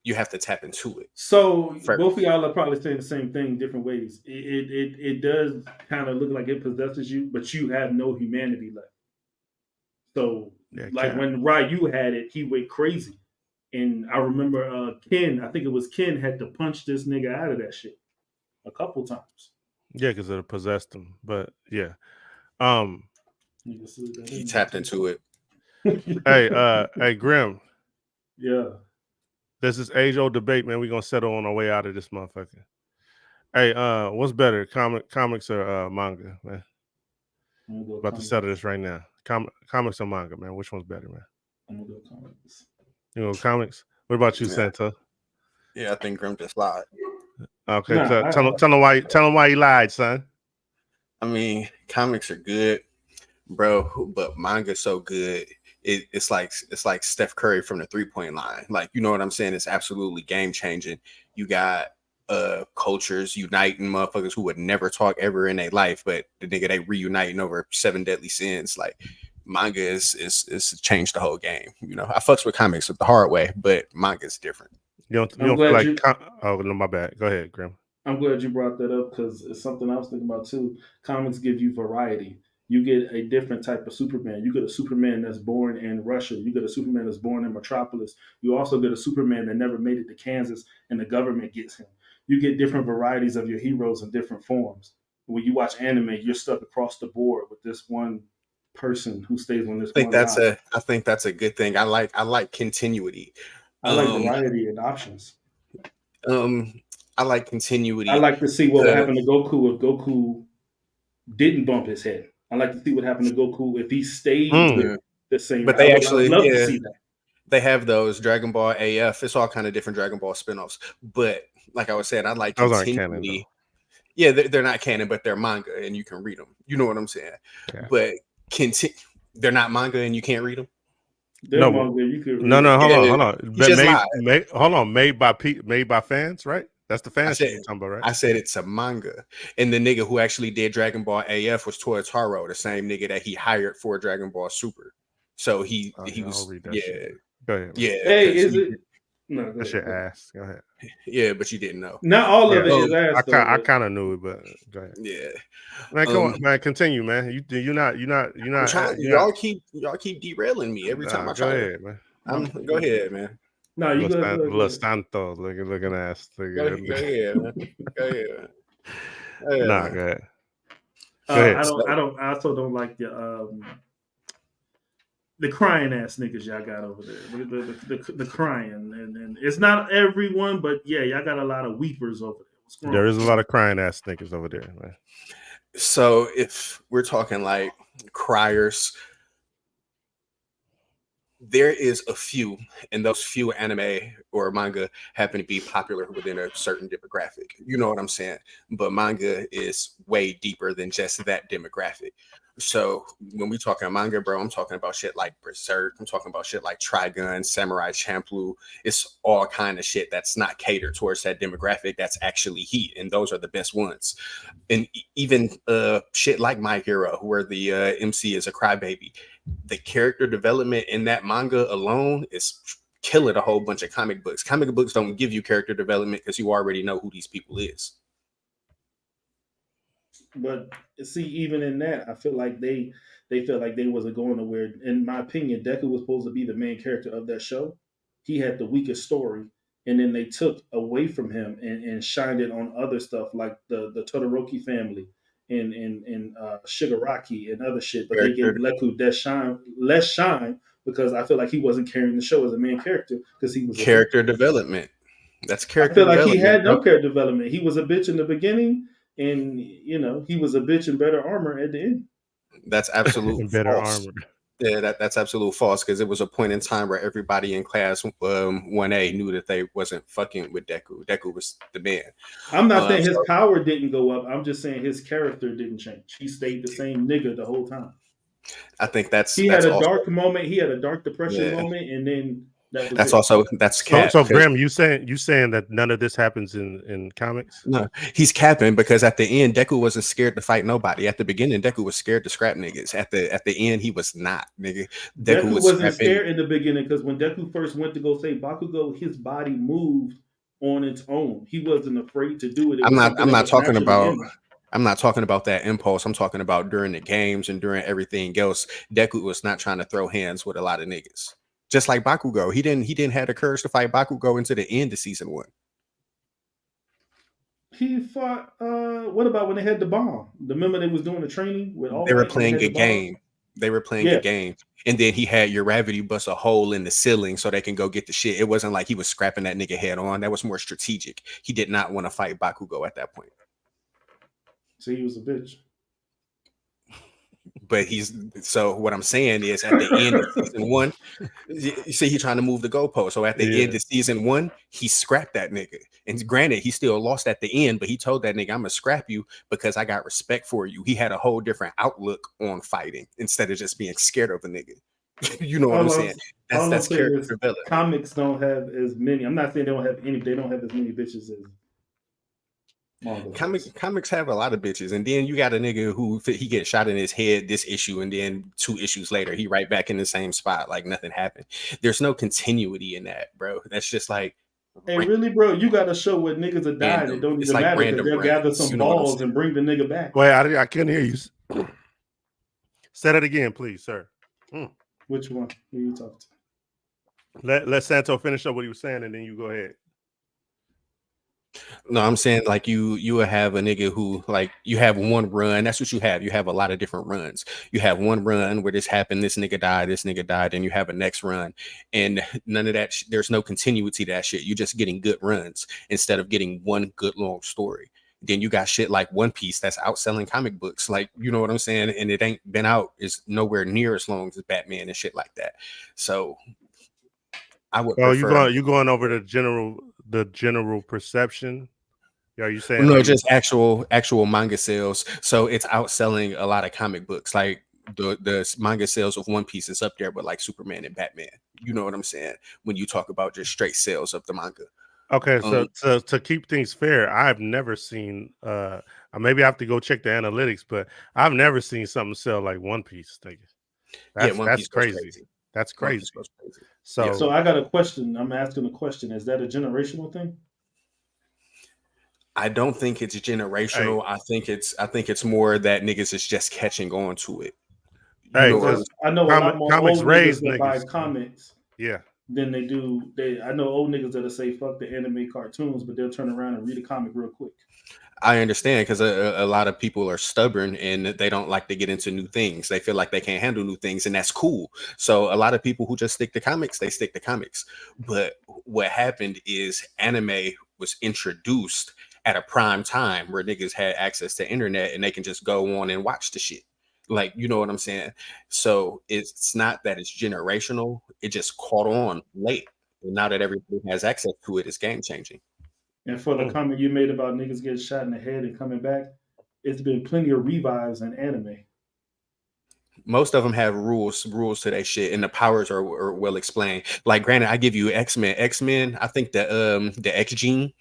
You have to tap into it. So both of y'all are probably saying the same thing, different ways. It does kind of look like it possesses you, but you have no humanity left. So when Ryu had it, he went crazy. And I remember Ken, I think it was Ken, had to punch this nigga out of that shit a couple times. Yeah, because it possessed him. But yeah. He tapped into it. Hey, Grim. Yeah. This is age-old debate, man. We're gonna settle on our way out of this motherfucker. Hey, what's better, comics or manga, man? About to settle this right now. Comics or manga, man? Which one's better, man? I'm gonna go comics. You know, comics. What about you, Santa? Yeah, I think Grim just lied. Okay, tell him why he lied, son. I mean, comics are good, bro, but manga's so good. It's like Steph Curry from the 3-point line. Like, you know what I'm saying? It's absolutely game changing. You got cultures uniting motherfuckers who would never talk ever in their life, but the nigga they reuniting over 7 deadly sins. Like, manga is changed the whole game. You know, I fucks with comics the hard way, but manga's different. You don't feel like oh no, my bad. Go ahead, Grim. I'm glad you brought that up because it's something I was thinking about too. Comics give you variety. You get a different type of Superman. You get a Superman that's born in Russia. You get a Superman that's born in Metropolis. You also get a Superman that never made it to Kansas and the government gets him. You get different varieties of your heroes in different forms. when you watch anime, you're stuck across the board with this one person who stays on this I think one line. I think that's a good thing. I like continuity. I like Um, variety and options. um, I like I continuity like to see what would because happen to Goku if Goku didn't bump his head. I like to see what happened to Goku if he stayed Mm. with the same. but I they would actually, love to yeah, see that. they have those Dragon Ball AF. It's all kind of different Dragon Ball spinoffs. But like I was saying, I like Those aren't canon though. continuity. Yeah, they're not canon, but they're manga, and you can read them. You know what I'm saying? Yeah. But they're not manga, and you can't read them. They're No, manga. You could no, read no. it. Hold on. You just lied. Hold on. Made by fans, right? That's the I fan said shit you're talking about, right? I said it's a manga, and the nigga who actually did Dragon Ball AF was Toyotaro, the same nigga that he hired for Dragon Ball Super. So he Yeah, I'll was read that shit. Go ahead. Man. yeah, Hey, because is it? No, go That shit ahead. ass. Go ahead. yeah, but you didn't know. Not all of Yeah. it is ass though. I But kind of knew it, but go ahead. Yeah, Man, come on, man. Continue, man. You're not. I'm trying. Y'all keep derailing me every time I Go try to. ahead, man. Go ahead, man. no, you go ahead. Los Santos looking ass. Go ahead, man. Go ahead. Nah, go ahead. Go I ahead. don't. I don't. I also don't like the crying ass niggas y'all got over there. The crying, and it's not everyone, but yeah, y'all got a lot of weepers over there. What's going There on? is a lot of crying ass niggas over there, man. So if we're talking like criers, there is a few, and those few anime or manga happen to be popular within a certain demographic. You know what I'm saying? But manga is way deeper than just that demographic. So when we talking manga, bro, I'm talking about shit like Berserk. I'm talking about shit like Trigun, Samurai Champloo. It's all kind of shit that's not catered towards that demographic. That's actually heat, and those are the best ones. And even shit like My Hero, where the MC is a crybaby. The character development in that manga alone is killing a whole bunch of comic books. Comic books don't give you character development because you already know who these people is. But see, even in that, I feel like they felt like they wasn't going nowhere. In my opinion, Deku was supposed to be the main character of that show. He had the weakest story, and then they took away from him and shined it on other stuff like the Todoroki family and Shigaraki and other shit. But they gave Character Deku less shine because I feel like he wasn't carrying the show as a main character because he was a bitch. character development. That's I character feel like he development, had no bro. character development. He was a bitch in the beginning, and he was a bitch in better armor at the end. That's absolute In better false. armor. Yeah, that's absolute false because it was a point in time where everybody in class 1A knew that they wasn't fucking with Deku. Deku was the man. I'm not saying his So power didn't go up. I'm just saying his character didn't change. He stayed the same nigga the whole time. I think that's He had a also dark moment. He had a dark depression yeah. moment, and then that was That's it. also that's cap. So 'Cause Graham, you saying that none of this happens in comics? no, he's capping because at the end, Deku wasn't scared to fight nobody. At the beginning, Deku was scared to scrap niggas. At the end, he was not, nigga. Deku Deku was wasn't scrapping. scared in the beginning because when Deku first went to go save Bakugo, his body moved on its own. He wasn't afraid to do it. It I'm was not. something I'm that not was talking naturally about. in him. I'm not talking about that impulse. I'm talking about during the games and during everything else. Deku was not trying to throw hands with a lot of niggas. Just like Bakugo, he didn't have the courage to fight Bakugo into the end of season 1. He fought. What about when they had the bomb? The remember they was doing the training with All They were Might and they playing had a the bomb. game. They were playing Yeah, a game. And then he had Uravity bust a hole in the ceiling so they can go get the shit. It wasn't like he was scrapping that nigga head on. That was more strategic. He did not want to fight Bakugo at that point. so he was a bitch. But so what I'm saying is at the end of season 1, you see he trying to move the goalpost. So at the end of season 1, he scrapped that nigga. And granted, he still lost at the end, but he told that nigga, I'm gonna scrap you because I got respect for you. He had a whole different outlook on fighting instead of just being scared of a nigga. You know what I'm All I'm, saying? all I'm That's saying character is development. comics don't have as many. I'm not saying they don't have any. They don't have as many bitches as manga. Comics have a lot of bitches, and then you got a nigga who he gets shot in his head this issue, and then 2 issues later he right back in the same spot like nothing happened. There's no continuity in that, bro. That's just like Hey, really, bro? You got a show where niggas are dying. It random. don't It's even like matter because random they'll gather runs. some You know what I'm balls saying? and bring the nigga back. Wait, I couldn't hear you. Say that again, please, sir. Which one? Who you talking to? Let Santo finish up what he was saying, and then you go ahead. No, I'm saying like you will have a nigga who like you have one run. That's what you have. You have a lot of different runs. You have one run where this happened, this nigga died, and you have a next run, and none of that. There's no continuity to that shit. You're just getting good runs instead of getting one good long story. Then you got shit like One Piece that's outselling comic books, like you know what I'm saying, and it ain't been out is nowhere near as long as Batman and shit like that. So I would Oh, prefer. you going over the general perception? Are you saying No, like just actual manga sales. So it's outselling a lot of comic books. Like the manga sales of One Piece is up there, but like Superman and Batman. You know what I'm saying? When you talk about just straight sales of the manga. okay, Um, so to keep things fair, I've never seen maybe I have to go check the analytics, but I've never seen something sell like One Piece. yeah, One That's Piece goes crazy. crazy. That's One Piece crazy. goes crazy. Yeah. So So I got a question. I'm asking a question. Is that a generational thing? I don't think it's hey, generational. I think it's more that niggas is just catching on to it. You hey, know what Because I'm because I know a lot more comics old niggas raised that buy niggas. comics Yeah. than they do. I know old niggas that'll say fuck the anime cartoons, but they'll turn around and read a comic real quick. I understand because a lot of people are stubborn and they don't like to get into new things. They feel like they can't handle new things, and that's cool. So a lot of people who just stick to comics, they stick to comics. But what happened is anime was introduced at a prime time where niggas had access to internet and they can just go on and watch the shit. Like, you know what I'm saying? So it's not that it's generational, it just caught on late. And now that everybody has access to it, it's game changing. And for the Mm. comment you made about niggas getting shot in the head and coming back, it's been plenty of revives in anime. Most of them have rules to that shit, and the powers are well explained. Like, granted, I give you X Men. I think the X gene.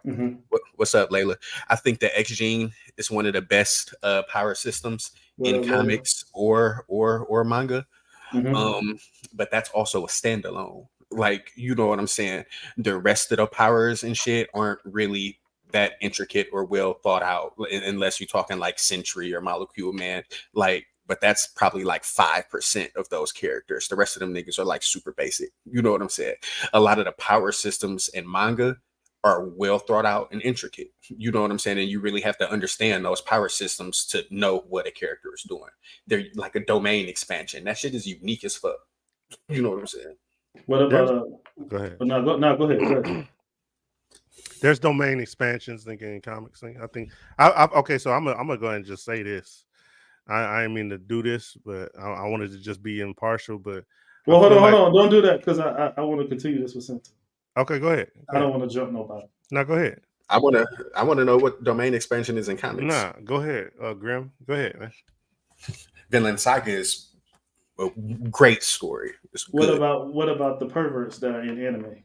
Mm-hmm. What's up, Layla? I think the X gene is one of the best power systems What in up, Layla? comics or manga. Mm-hmm. Um, but that's also a standalone. Like, you know what I'm saying? The rest of the powers and shit aren't really that intricate or well thought out, unless you're talking like Sentry or Molecule Man. Like, but that's probably like 5% of those characters. The rest of them niggas are like super basic. You know what I'm saying? A lot of the power systems in manga are well thought out and intricate. You know what I'm saying? And you really have to understand those power systems to know what a character is doing. They're like a domain expansion. That shit is unique as fuck. You know what I'm saying? What about There's go ahead. Go ahead. Go ahead. There's domain expansions thinking in comics thing. I think okay, so I'm gonna go ahead and just say this. I didn't mean to do this, but I wanted to just be impartial. But I Well, feel hold like on. Don't do that because I want to continue this with Senta. okay, go ahead. I don't want to jump nobody. No, go ahead. I wanna know what domain expansion is in comics. Nah, go ahead. Grim, go ahead, man. Vinland Saga is a great story. It's good. What about the perverts that are in anime?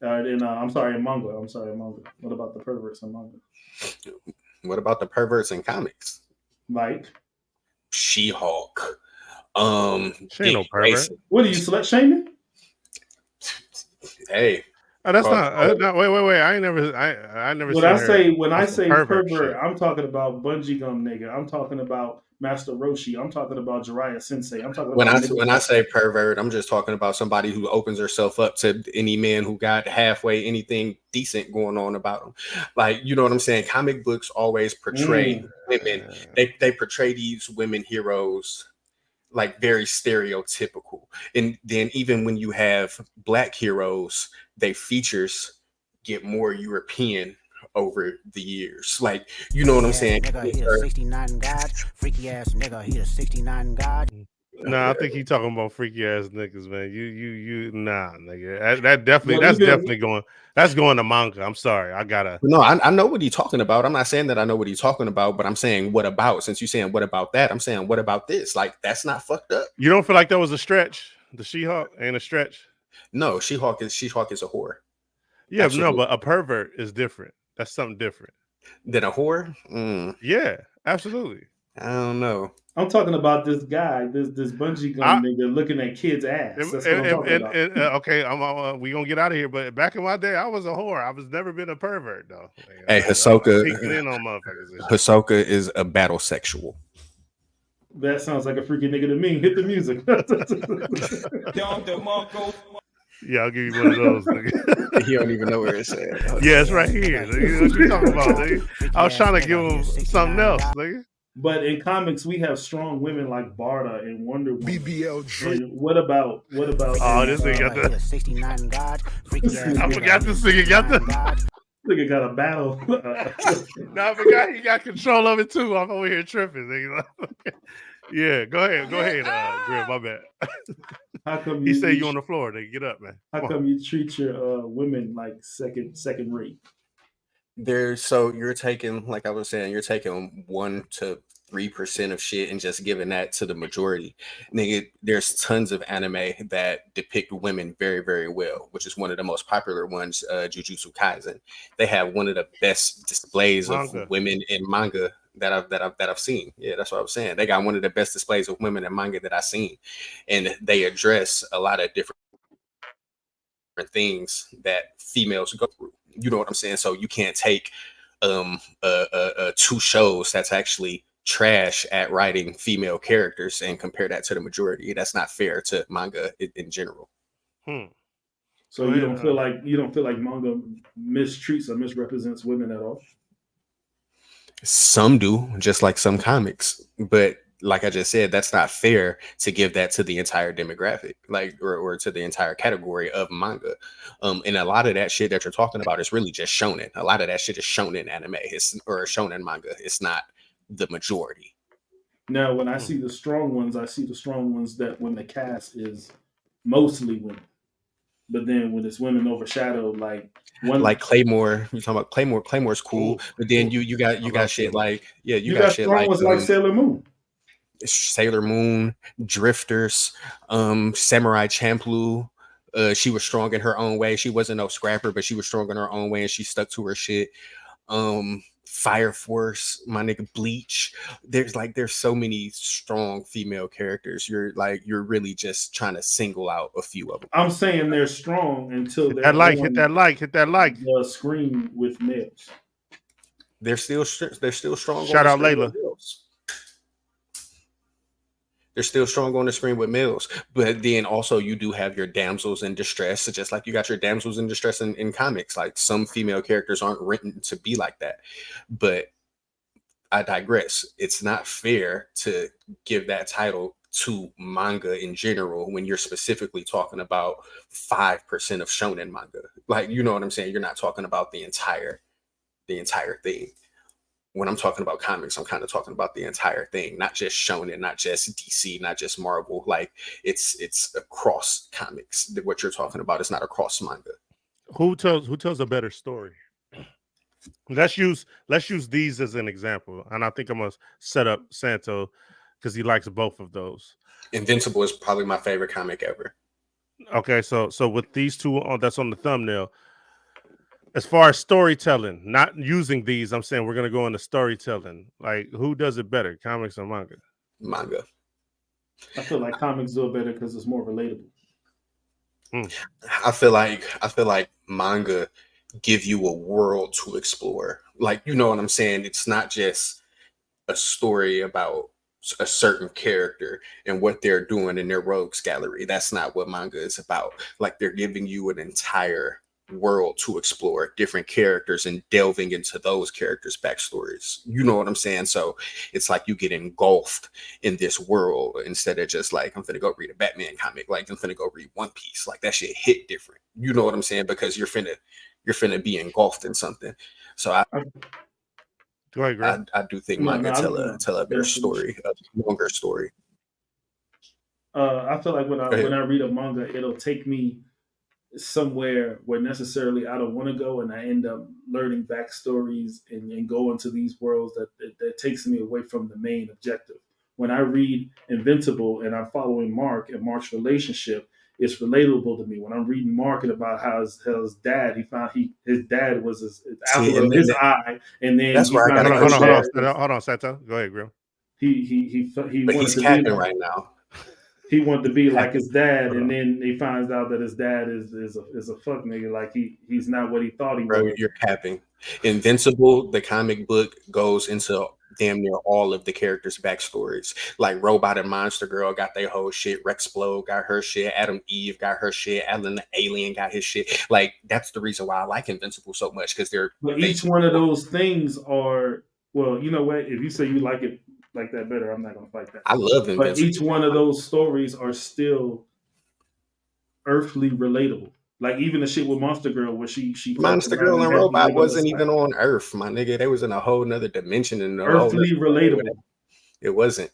I'm sorry, in manga. I'm sorry, in manga. What about the perverts in manga? What about the perverts in comics? Like, She-Hulk. She ain't no Dick pervert. Grayson. what are you slut shaming? Hey, Oh, that's call- not. No, wait. I never When seen I her say when on I some say pervert pervert, shit. I'm talking about Bungee Gum nigga. I'm talking about Master Roshi. I'm talking about Jiraiya Sensei. I'm talking when about I niggas when I that say pervert, I'm just talking about somebody who opens herself up to any man who got halfway anything decent going on about them. Like, you know what I'm saying? Comic books always portray women. They portray these women heroes like very stereotypical. And then even when you have black heroes, they features get more European over the years. Like, you know what I'm saying? Nigga, he a 69 god. Freaky ass nigga, he a 69 god. Nah, I think he talking about freaky ass niggas, man. You nah, nigga. well, That's even definitely going. That's going to manga. I'm sorry. I gotta. No, I know what he's talking about. I'm not saying that I know what he's talking about, but I'm saying what about? Since you're saying what about that, I'm saying what about this? Like, that's not fucked up. You don't feel like that was a stretch? The She-Hulk ain't a stretch. No, She-Hulk is a whore. Yeah, no, Absolutely. but a pervert is different. That's something different. Then a whore? Yeah, absolutely. I don't know. I'm talking about this guy, this Bungee Gum nigga looking at kids' ass. That's what I'm talking about. Okay, we gonna get out of here. But back in my day, I was a whore. I was never been a pervert though. Hey, I was peeking Hisoka. in on motherfuckers. And shit. Hisoka is a battle sexual. That sounds like a freaky nigga to me. Hit the music. Yeah, I'll give you one of those. Nigga. He don't even know where it's at. Yeah, it's right here. Nigga. What you talking about, nigga? I was trying to give him something else, nigga. But in comics, we have strong women like Barda and Wonder Woman. BBL Drake. And what about Oh, this nigga got the. 69 God, freaky ass I forgot this nigga got the. nigga got a battle? No, I forgot he got control of it too. I'm over here tripping, nigga. Yeah, go ahead, Grim. My bad. How come He said you on the floor, nigga. Get up, man. How come you treat your women like second rate? So you're taking, like I was saying, you're taking 1 to 3% of shit and just giving that to the majority. Nigga, there's tons of anime that depict women very, very well, which is one of the most popular ones, Jujutsu Kaisen. They have one of the best displays of women in manga that I've seen. Yeah, that's what I was saying. They got one of the best displays of women in manga that I've seen, and they address a lot of different things that females go through. You know what I'm saying? So you can't take 2 shows that's actually trash at writing female characters and compare that to the majority. That's not fair to manga in general. So you don't feel like manga mistreats or misrepresents women at all? Some do, just like some comics, but like I just said, that's not fair to give that to the entire demographic, like or to the entire category of manga. And a lot of that shit that you're talking about is really just shonen. A lot of that shit is shonen anime, or shonen manga. It's not the majority. Now, when I see the strong ones, that when the cast is mostly women, but then when it's women overshadowed, like Claymore, you talking about Claymore? Claymore's cool, but then you got shit like you got shit strong ones like Sailor Moon. Sailor Moon, Drifters, Samurai Champloo. She was strong in her own way. She wasn't no scrapper, but she was strong in her own way, and she stuck to her shit. Fire Force, my nigga Bleach. There's so many strong female characters. You're really just trying to single out a few of them. I'm saying they're strong until they're hit that like. The screen with males. They're still strong. Shout out Layla. They're still strong on the screen with males, but then also you do have your damsels in distress, just like you got your damsels in distress in comics. Like some female characters aren't written to be like that, but I digress. It's not fair to give that title to manga in general when you're specifically talking about 5% of shonen manga. Like, you know what I'm saying? You're not talking about the entire thing. When I'm talking about comics, I'm kind of talking about the entire thing, not just shonen, not just DC, not just Marvel. Like it's across comics. What you're talking about is not across manga. Who tells a better story? Let's use these as an example, and I think I'm gonna set up Santo because he likes both of those. Invincible is probably my favorite comic ever. Okay, so with these two that's on the thumbnail. As far as storytelling, not using these, I'm saying we're gonna go into storytelling. Like, who does it better, comics or manga? Manga. I feel like comics do it better because it's more relatable. I feel like manga give you a world to explore. Like, you know what I'm saying? It's not just a story about a certain character and what they're doing in their rogues gallery. That's not what manga is about. Like, they're giving you an entire world to explore, different characters, and delving into those characters' backstories. You know what I'm saying? So it's like you get engulfed in this world instead of just like, I'm finna go read a Batman comic, like I'm finna go read One Piece. Like that shit hit different. You know what I'm saying? Because you're finna be engulfed in something. So Go ahead, Greg. I do think manga tell a better story, a longer story. I feel like when I read a manga, it'll take me somewhere where necessarily I don't want to go, and I end up learning backstories and go into these worlds that takes me away from the main objective. When I read Invincible and I'm following Mark and Mark's relationship, it's relatable to me. When I'm reading Mark and about how his dad, his dad was his apple of his eye, and then that's where I got hold on, Santo. Go ahead, Grill. He but wanted he's to capping be right now. He wanted to be like his dad, and then he finds out that his dad is a fuck nigga. Like he's not what he thought he was. You're capping. Invincible, the comic book, goes into damn near all of the characters' backstories. Like Robot and Monster Girl got their whole shit. Rexplode got her shit. Adam Eve got her shit. Alan the Alien got his shit. Like that's the reason why I like Invincible so much because But each one of those things are well, you know what? If you say you like it like that better, I'm not gonna fight that. I love But Invincible. each one of those stories are still earthly relatable. Like even the shit with Monster Girl, where she fucked Monster around Girl and and had the Robot nigga wasn't list even back. on Earth, my nigga. They was in a whole nother dimension and a whole Earthly nother. relatable. It wasn't.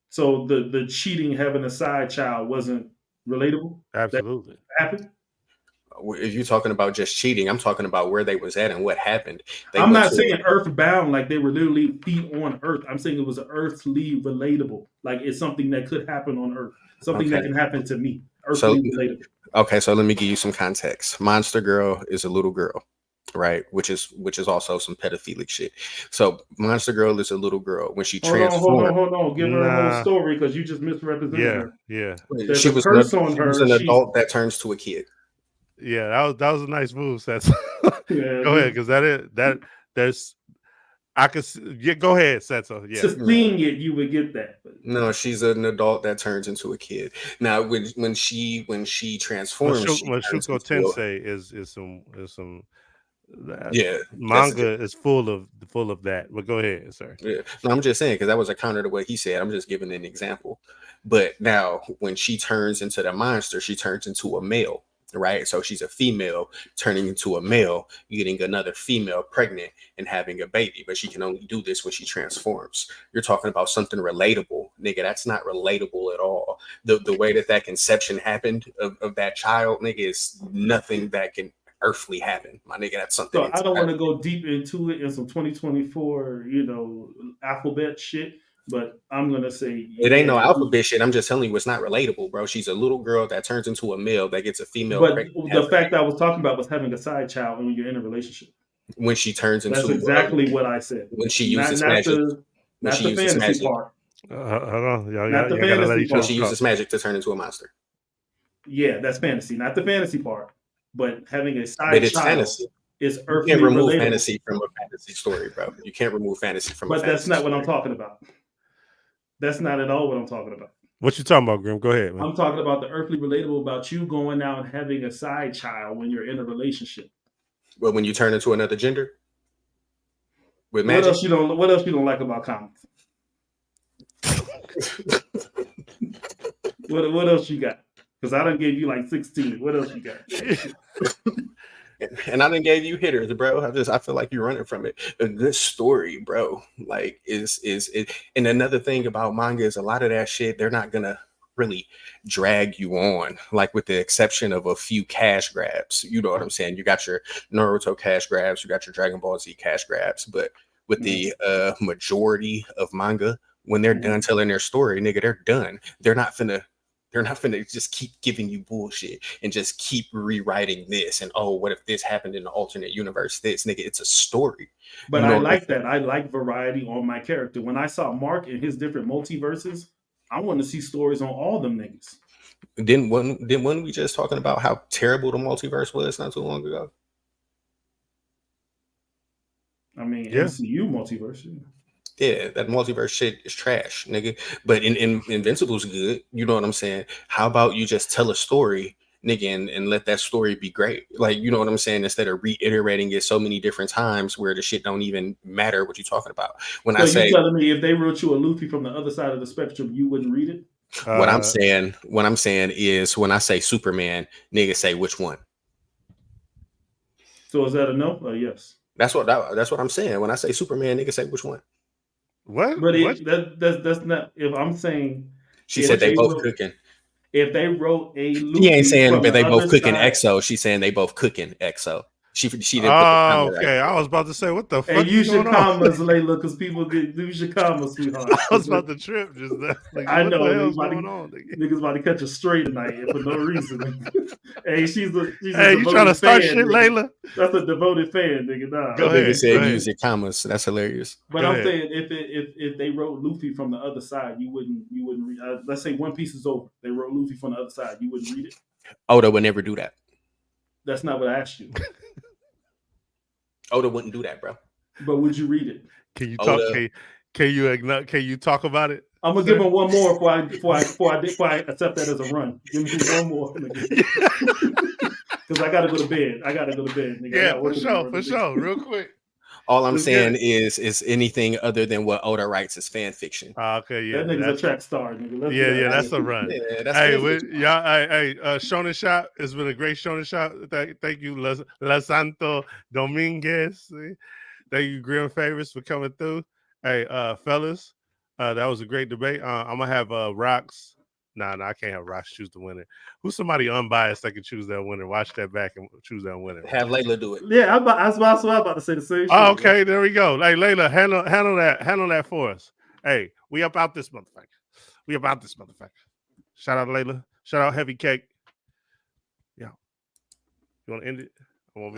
So the cheating having a side child wasn't relatable. That Absolutely. happened. If you're talking about just cheating, I'm talking about where they was at and what happened. They I'm went not to saying earthbound like they were literally feet on Earth. I'm saying it was earthly relatable. Like it's something that could happen on Earth. Something that okay. can happen to me. So Earthly relatable. okay, so let me give you some context. Monster Girl is a little girl, right? Which is also some pedophilic shit. So Monster Girl is a little girl. When she transformed, Hold on. Give her a whole Nah. story because you just misrepresented Yeah. her. Yeah. There's a curse on she was her. an She's adult that turns to a kid. Yeah. That was a nice move, Seth. yeah, Go ahead, because there's yeah. Go ahead, Setso. Yeah. to seeing it, you would get that. But No, she's an adult that turns into a kid. Now, when she transforms, she turns Mashuko into a Tensei is some yeah. That's manga is full of that. But go ahead, sir. yeah. No, I'm just saying because that was a counter to what he said. I'm just giving an example. But now, when she turns into the monster, she turns into a male, right? So she's a female turning into a male, getting another female pregnant and having a baby. But she can only do this when she transforms. You're talking about something relatable, nigga. That's not relatable at all. The way that conception happened of that child, nigga, is nothing that can earthly happen, my nigga. That's something so I don't want entirely. to go deep into it in some 2024, alphabet shit. But I'm gonna say, It ain't yeah. no alphabet shit. I'm just telling you, it's not relatable, bro. She's a little girl that turns into a male that gets a female But pregnant. the fact I was talking about was having a side child when you're in a relationship. When she turns That's into exactly what I said. when she Not uses not magic, the when not she the uses fantasy magic, part. Hold on, Not the y'all gotta let fantasy each when other she part. talk. uses magic to turn into a monster. Yeah, that's fantasy. Not the fantasy part. But having a But side it's child fantasy. is You can't earthly remove relatable. fantasy from a fantasy story, bro. You can't remove fantasy from a But that's fantasy not what I'm story. talking about. That's not at all what I'm talking about. What you talking about, Grim? Go ahead, man. I'm talking about the earthly relatable about you going out and having a side child when you're in a relationship. But when you turn into another gender with What magic, else you don't like about comics? What else you got? Because I done gave you like 16. What else you got? and I done gave you hitters, bro. I feel like you're running from it. A good story, bro. Like is it. And another thing about manga is a lot of that shit they're not gonna really drag you on, like with the exception of a few cash grabs. You know what I'm saying? You got your Naruto cash grabs, you got your Dragon Ball Z cash grabs, but with the majority of manga, when they're done telling their story, nigga, they're done. They're not finna just keep giving you bullshit and just keep rewriting this and oh, what if this happened in the alternate universe? This nigga, it's a story. But You I know what I'm like that. I like variety on my character. When I saw Mark and his different multiverses, I want to see stories on all them niggas. saying? When we just talking about how terrible the multiverse was not too long ago? I mean, Yeah. MCU multiverse. Yeah, that multiverse shit is trash, nigga. But in Invincible's good. You know what I'm saying? How about you just tell a story, nigga, and let that story be great? Like, you know what I'm saying? Instead of reiterating it so many different times where the shit don't even matter what you're talking about. When So I you say telling me if they wrote you a Luffy from the other side of the spectrum, you wouldn't read it? what I'm saying is when I say Superman, nigga say which one? So is that a no or yes? That's what I'm saying. When I say Superman, nigga say which one? What? But What? that's not. If I'm saying She said they both cooking. if they wrote a She ain't Luffy saying from but the they both other cooking side, EXO. She's saying they both cooking EXO. She didn't put the Oh, comma right. okay. I was about to say, what the hey, fuck is use your going on? commas, Layla, because people use your commas, sweetheart. I was about to trip just then. Like, I what know the hell's going on, nigga? niggas about to catch a stray tonight for no reason. Hey, she's a Hey, you trying to devoted start fan, shit, nigga. Layla? That's a devoted fan, nigga. Nah. Go That nigga ahead. Go said ahead. use your commas. That's hilarious. But Go I'm ahead. saying if they wrote Luffy from the other side, you wouldn't read. Let's say One Piece is over. They wrote Luffy from the other side. You wouldn't read it. Oda would never do that. That's not what I asked you. Oda wouldn't do that, bro. But would you read it? Can you talk? Oda. Can you talk about it? I'm gonna sir? give him one more before I accept that as a run. Give me one more, because I gotta go to bed. Nigga. I Yeah, got for work in the sure, for morning. sure. Real quick. All I'm Let's get saying it. is anything other than what Oda writes is fan fiction. Okay, yeah, That nigga's a that's track star, nigga. Let's yeah, get out yeah, of that's here. a run. Yeah, that's Hey, fan fiction. y'all, Shonen Shop. It's been a great Shonen Shop. Thank you, La Santo Dominguez. Thank you, Grim Favors, for coming through. Hey, fellas, that was a great debate. I'm gonna have Rocks. Nah, I can't have Rocks choose the winner. Who's somebody unbiased that can choose that winner? Watch that back and choose that winner. Have Layla do it. Yeah, I was about to say the same shit. Oh, okay, there we go. Hey, Layla, handle that for us. Hey, we up out this motherfucker. We about this motherfucker. Shout out Layla. Shout out Heavy Cake. Yeah. You want to end it? I want me.